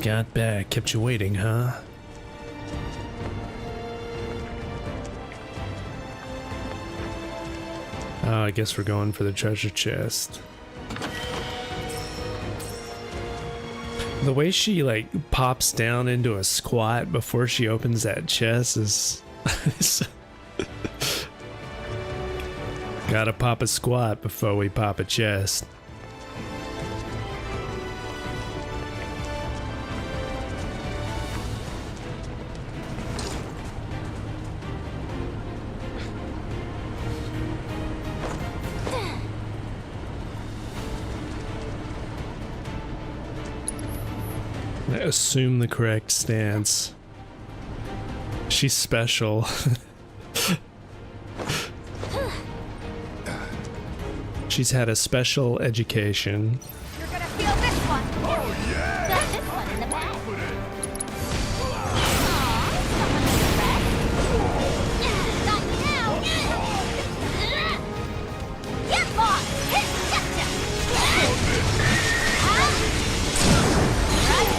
Got back, kept you waiting, huh? Oh, I guess we're going for the treasure chest. The way she like pops down into a squat before she opens that chest is gotta pop a squat before we pop a chest. Assume the correct stance. She's special. She's had a special education. You're gonna feel this one. Oh yeah! Got this one in the back. Not now. Get lost.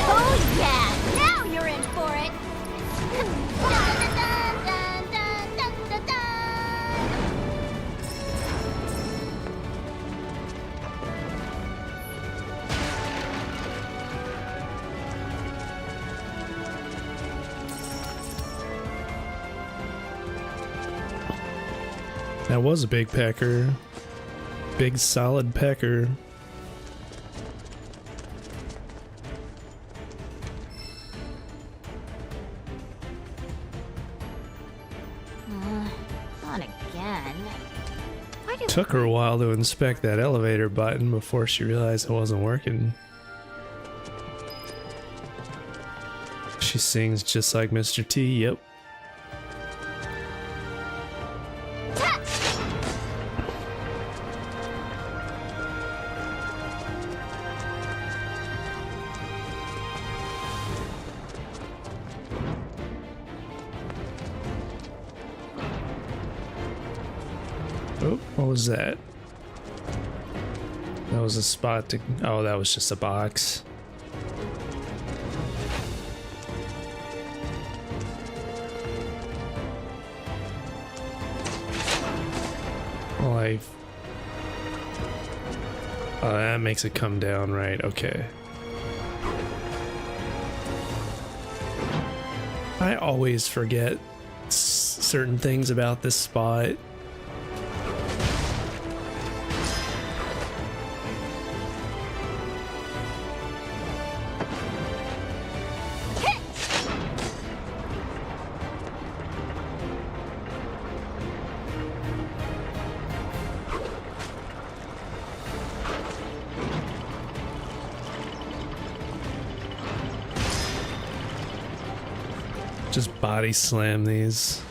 Oh yeah! Now you're in for it. That was a big pecker. Big solid pecker. Not again. Took her a while to inspect that elevator button before she realized it wasn't working. She sings just like Mr. T, yep. Oh, what was that? That was a spot to... Oh, that was just a box. Oh, that makes it come down, right? Okay. I always forget certain things about this spot. Just body slam these.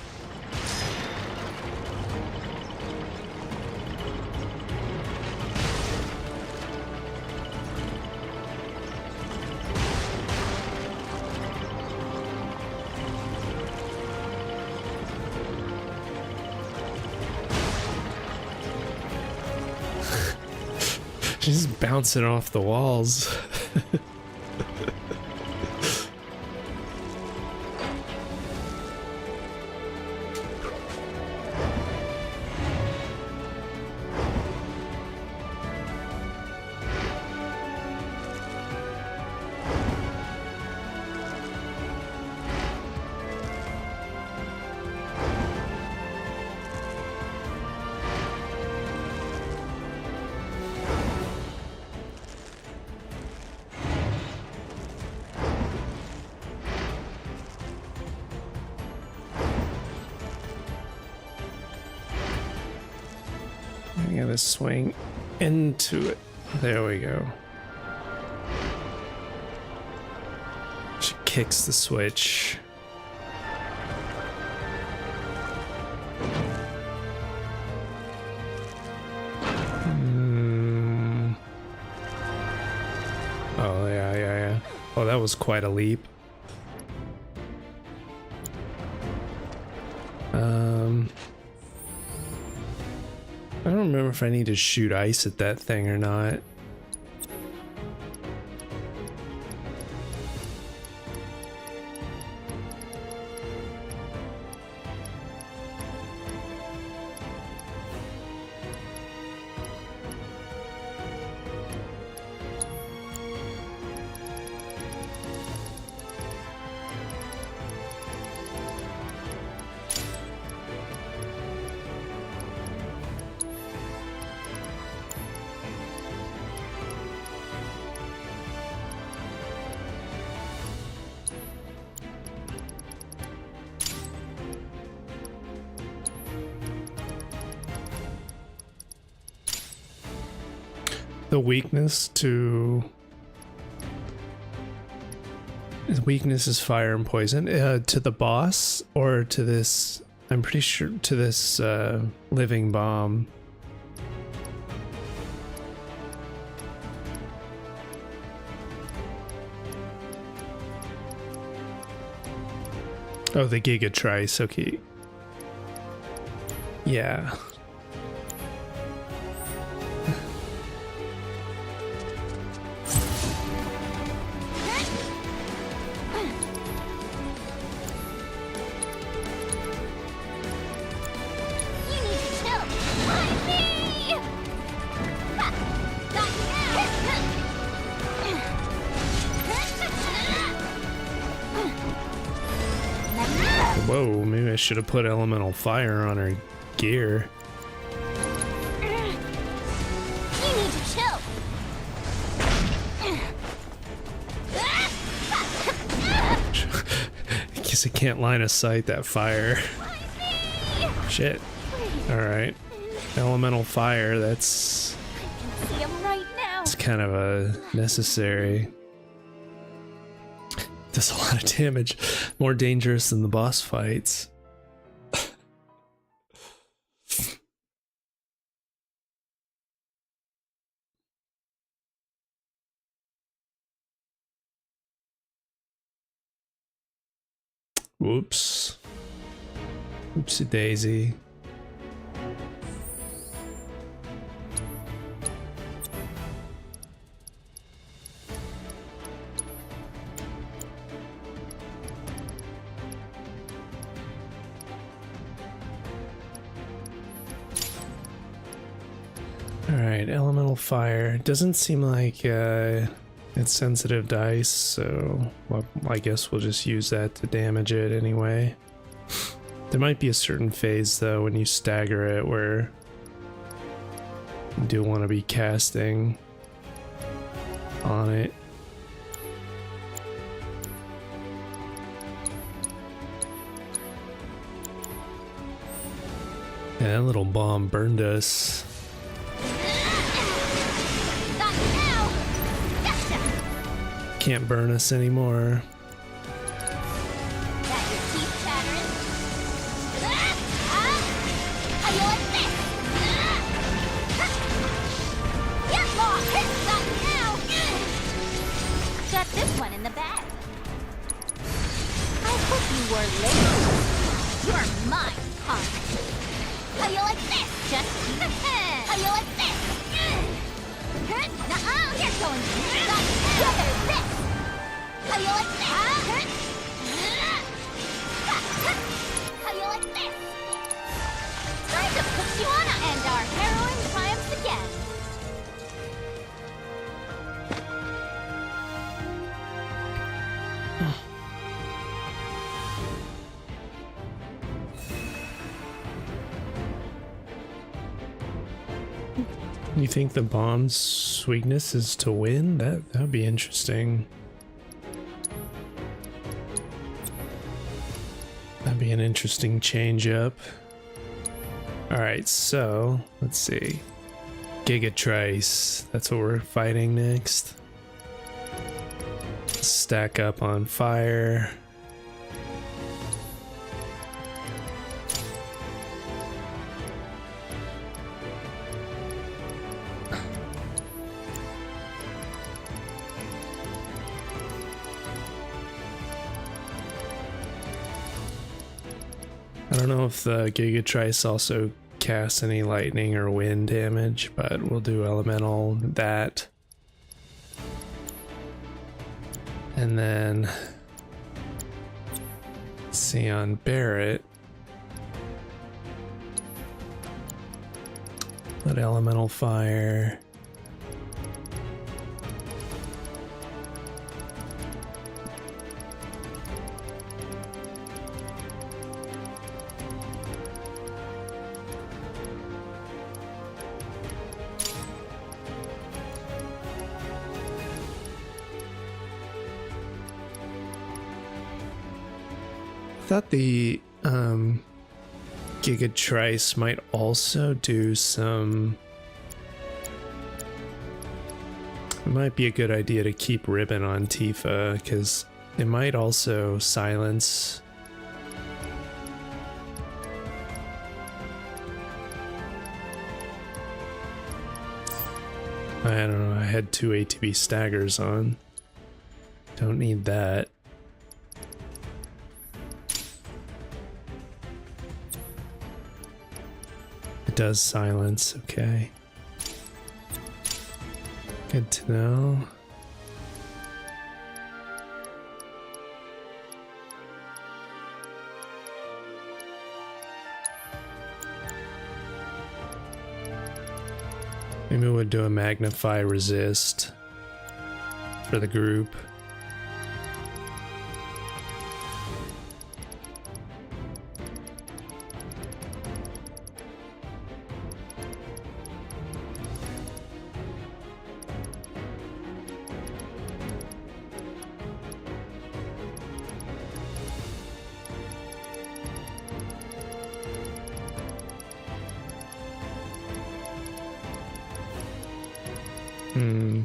She's bouncing off the walls. I gotta swing into it. There we go. She kicks the switch. Oh, yeah. Oh, that was quite a leap. I don't remember if I need to shoot ice at that thing or not. The weakness is fire and poison. To the boss or to this? I'm pretty sure to this living bomb. Oh, the Giga Trice. Okay. Yeah. Whoa, maybe I should have put elemental fire on her gear. You need to chill. I guess I can't line of sight that fire. Shit. Alright. Elemental fire, that's... I can see him right now. It's kind of a necessary. Does a lot of damage. More dangerous than the boss fights. Whoops. Oopsie daisy. Alright, elemental fire. Doesn't seem like It's sensitive to ice, so well, I guess we'll just use that to damage it anyway. There might be a certain phase though when you stagger it where you do want to be casting on it. Yeah, that little bomb burned us. Can't burn us anymore. Got your teeth chattering? How you like this? Get lost! Not now! Got this one in the bag. I hope you were late. You're mine, punk. How you like this? Just how you like this? Nuh-uh! You're going together this! How you like this? How you like this? Time to put you on and our heroine triumphs again. You think the bomb's weakness is to win? That'd be interesting. That'd be an interesting change up. Alright, so let's see. Gigatrice. That's what we're fighting next. Stack up on fire. I don't know if the Gigatrice also casts any lightning or wind damage, but we'll do elemental that. And then let's see on Barret. Let elemental fire. I thought the Gigatrice might also do some... It might be a good idea to keep Ribbon on Tifa, because it might also silence... I don't know, I had 2 ATB staggers on. Don't need that. It does silence, okay. Good to know. Maybe we'll do a magnify resist for the group.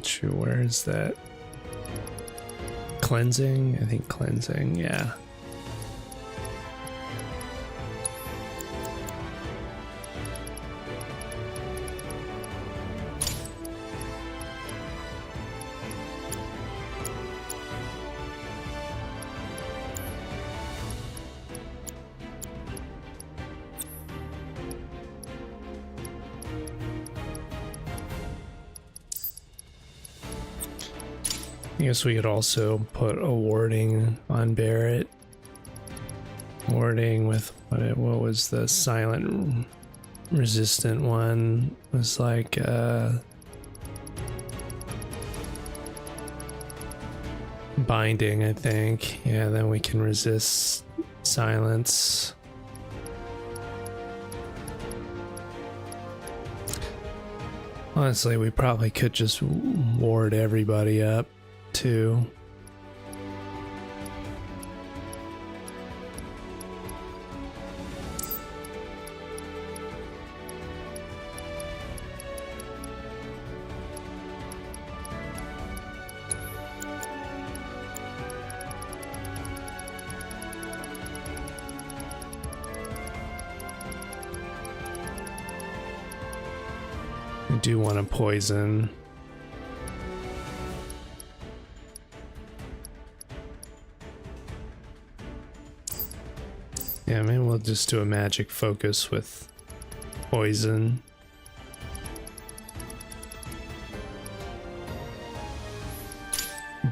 Sure, where is that? Cleansing? I think cleansing, yeah. I guess we could also put a warding on Barret. Warding with what was the silent resistant one? It was like binding, I think. Yeah, then we can resist silence. Honestly, we probably could just ward everybody up, too. I do want to poison. Yeah, maybe we'll just do a magic focus with poison.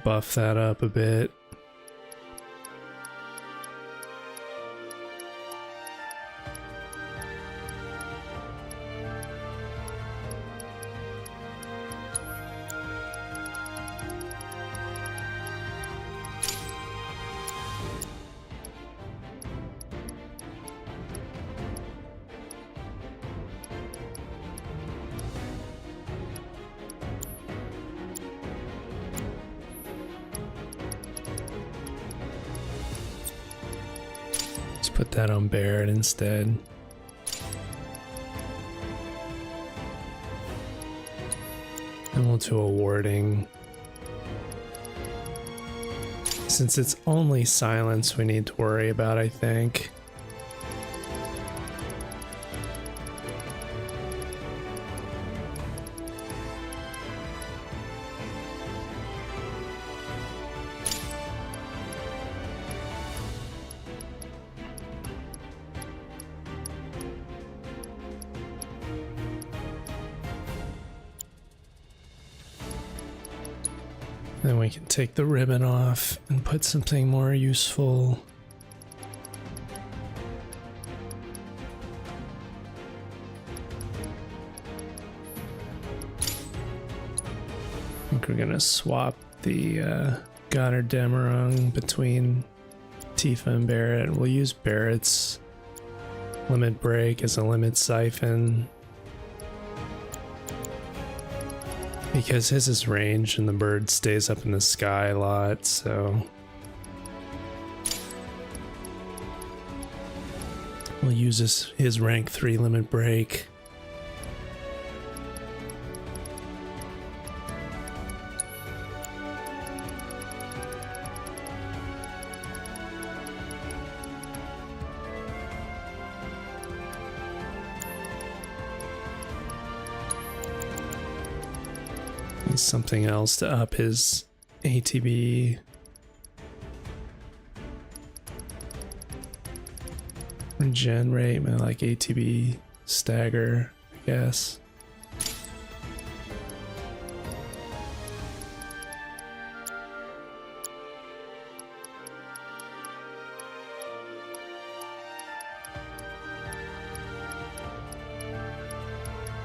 Buff that up a bit. Put that on Barret instead. And we'll do a warding. Since it's only silence we need to worry about, I think. Then we can take the ribbon off and put something more useful. I think we're gonna swap the Goddard Demerung between Tifa and Barret. We'll use Barret's limit break as a limit siphon. Because his is range and the bird stays up in the sky a lot, so we'll use his rank 3 limit break. Something else to up his ATB. Regenerate, my like ATB stagger, I guess.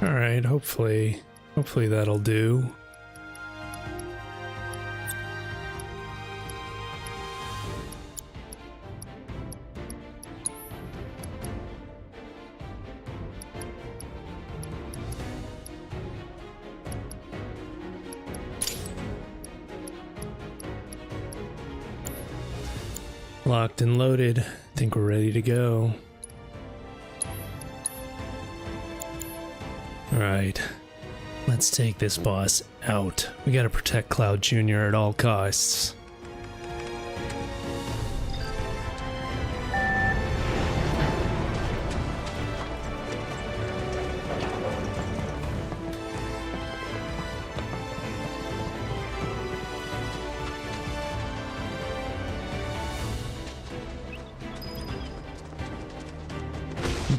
All right, hopefully that'll do. Locked and loaded. I think we're ready to go. Alright. Let's take this boss out. We gotta protect Cloud Jr. at all costs.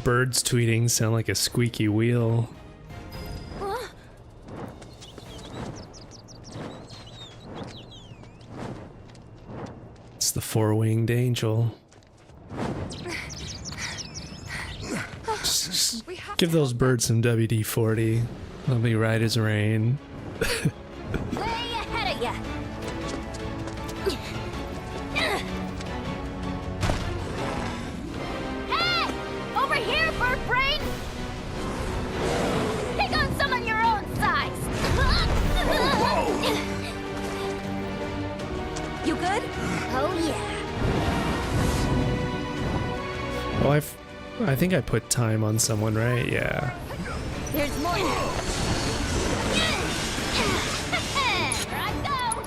Birds tweeting sound like a squeaky wheel. It's the four-winged angel. Just give those birds some WD-40. They'll be right as rain. Way ahead of ya. Oh, I think I put time on someone, right? Yeah. There's more. Here I go.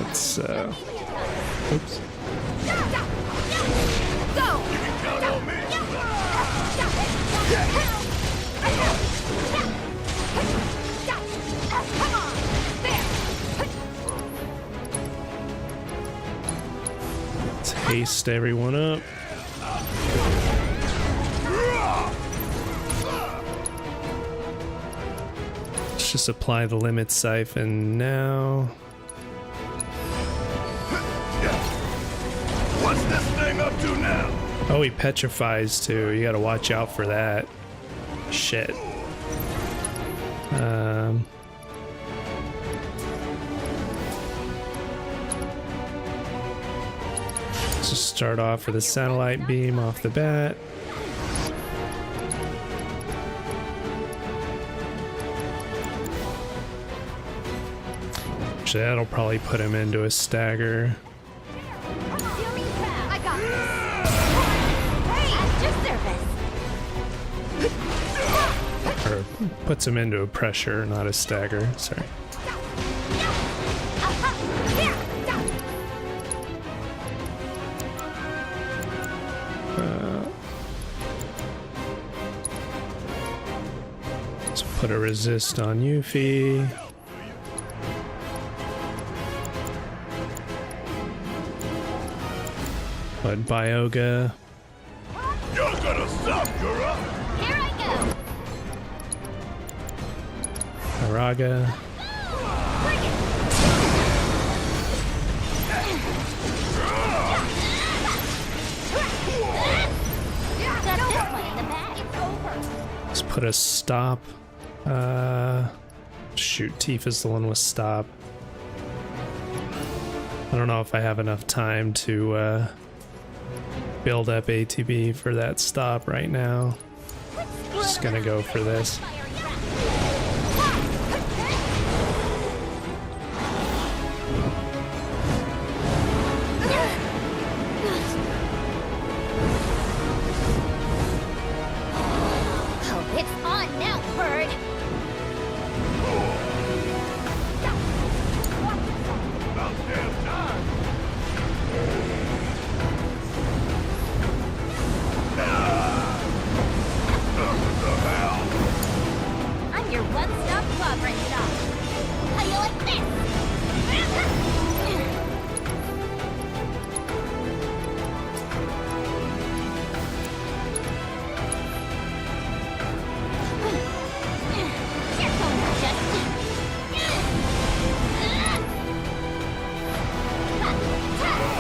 Let's oops. Let's haste everyone up. Let's just apply the limit siphon now. What's this thing up to now? Oh, he petrifies too. You gotta watch out for that. Shit. Let's just start off with a satellite beam off the bat. Actually, that'll probably put him into a stagger. I got this. Hey, at your service. Or puts him into a pressure, not a stagger. Sorry. Let's put a resist on Yuffie. But Bioga. You're gonna stop, Akira! Here I go. Araga. Let's put a stop. Shoot, Tifa's the one with stop. I don't know if I have enough time to build up ATB for that stop right now. Just gonna go for this. Oh, it's on now, bird. About damn time! I'm your one-stop progress stop. How you like this? Here comes justice.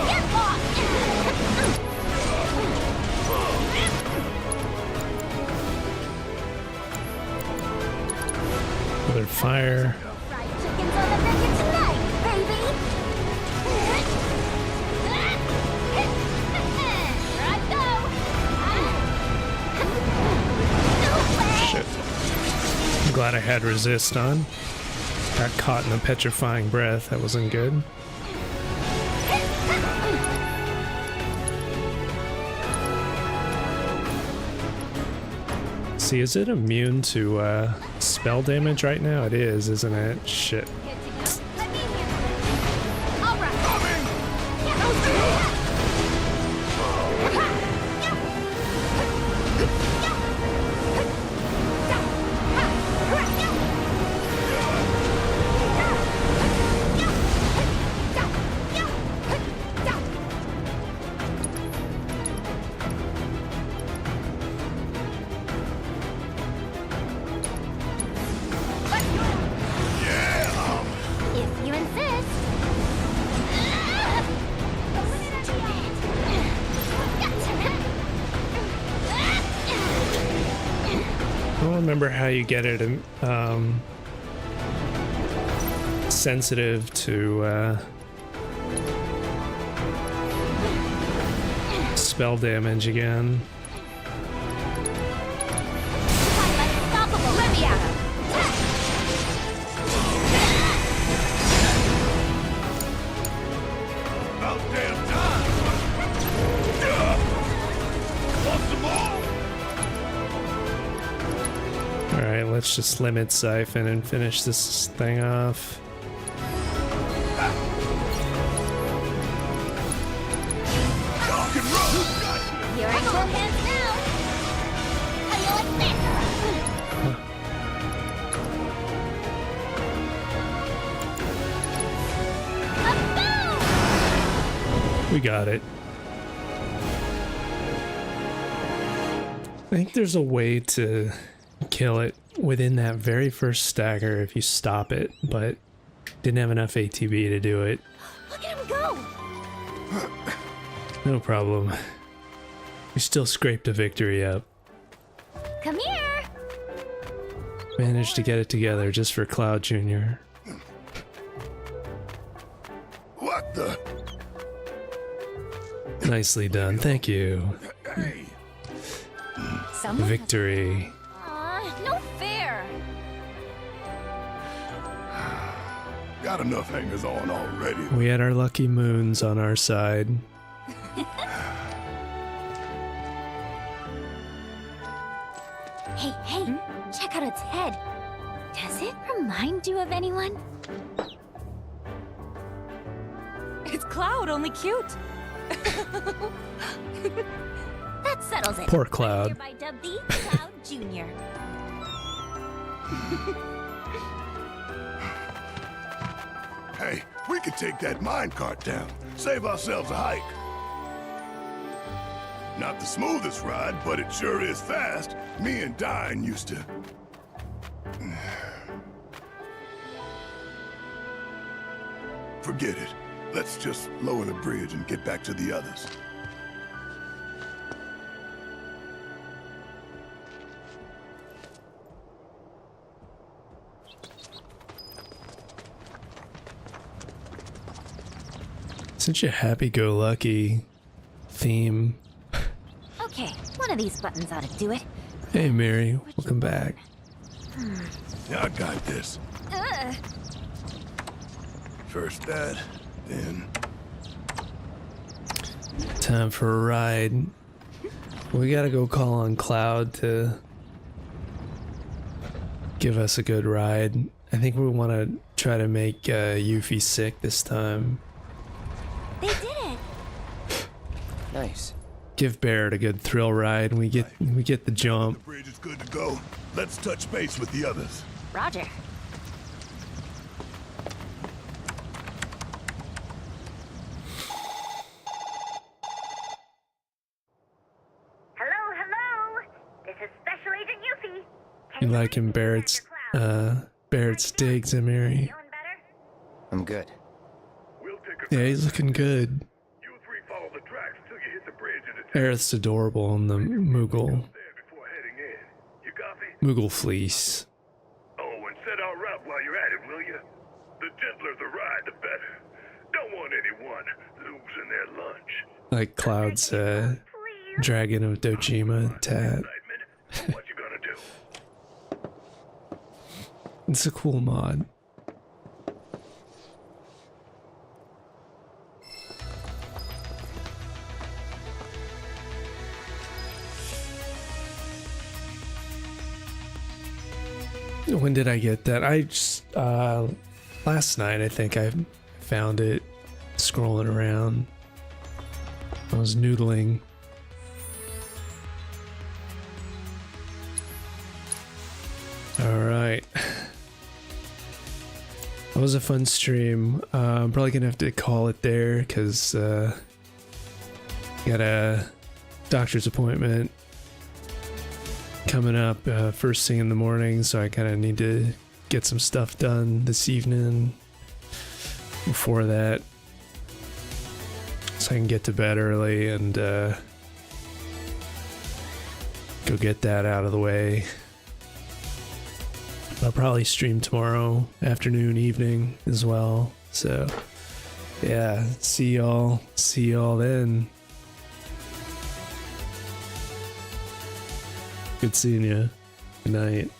Get lost! Another fire. Fried chickens on the menu tonight, baby! Here I go! Shit. I'm glad I had resist on. Got caught in a petrifying breath. That wasn't good. See, is it immune to spell damage right now? It is, isn't it? Shit. Let me in here. All right. If you insist. I don't remember how you get it sensitive to spell damage again. Unstoppable. Let me out. About damn time! Alright, let's just limit Siphon and finish this thing off. You're in good hands now. How you like this? We got it. I think there's a way to kill it within that very first stagger if you stop it, but didn't have enough ATB to do it. Look at him go! No problem. We still scraped a victory up. Come here! Managed to get it together just for Cloud Jr. What the? Nicely done, thank you. Hey! Someone Victory. no fair! Got enough hangers on already. We had our lucky moons on our side. Hey, check out its head. Does it remind you of anyone? It's Cloud, only cute. That settles it. Poor Cloud. Hereby dubbed the Cloud Jr. Hey, we could take that minecart down. Save ourselves a hike. Not the smoothest ride, but it sure is fast. Me and Dine used to... Forget it. Let's just lower the bridge and get back to the others. Such a happy-go-lucky theme. Okay, one of these buttons ought to do it. Hey Mary, welcome back. Yeah, I got this. Ugh. First that, then... Time for a ride. We gotta go call on Cloud to give us a good ride. I think we want to try to make Yuffie sick this time. They did it! Nice. Give Barret a good thrill ride and we get the jump. The bridge is good to go. Let's touch base with the others. Roger. Hello? This is Special Agent Yuffie. You liking Barrett's digs, Mary? Feeling better? I'm good. We'll take a Yeah, he's looking good. You three follow the tracks till you hit the bridge and attack Aerith's adorable in the Mughal there before heading in. You copy? Mughal fleece. Oh, and set our route while you're at it, will you? The gentler the ride, the better. Don't want anyone losing their lunch. Like Cloud's Dragon of Dojima tat. Excitement. What you gonna do? It's a cool mod. When did I get that? I just last night I think I found it scrolling around. I was noodling. Alright. That was a fun stream. I'm probably gonna have to call it there because got a doctor's appointment coming up first thing in the morning, so I kind of need to get some stuff done this evening before that, so I can get to bed early and go get that out of the way. I'll probably stream tomorrow afternoon, evening as well. So yeah, see y'all then. Good seeing you. Good night.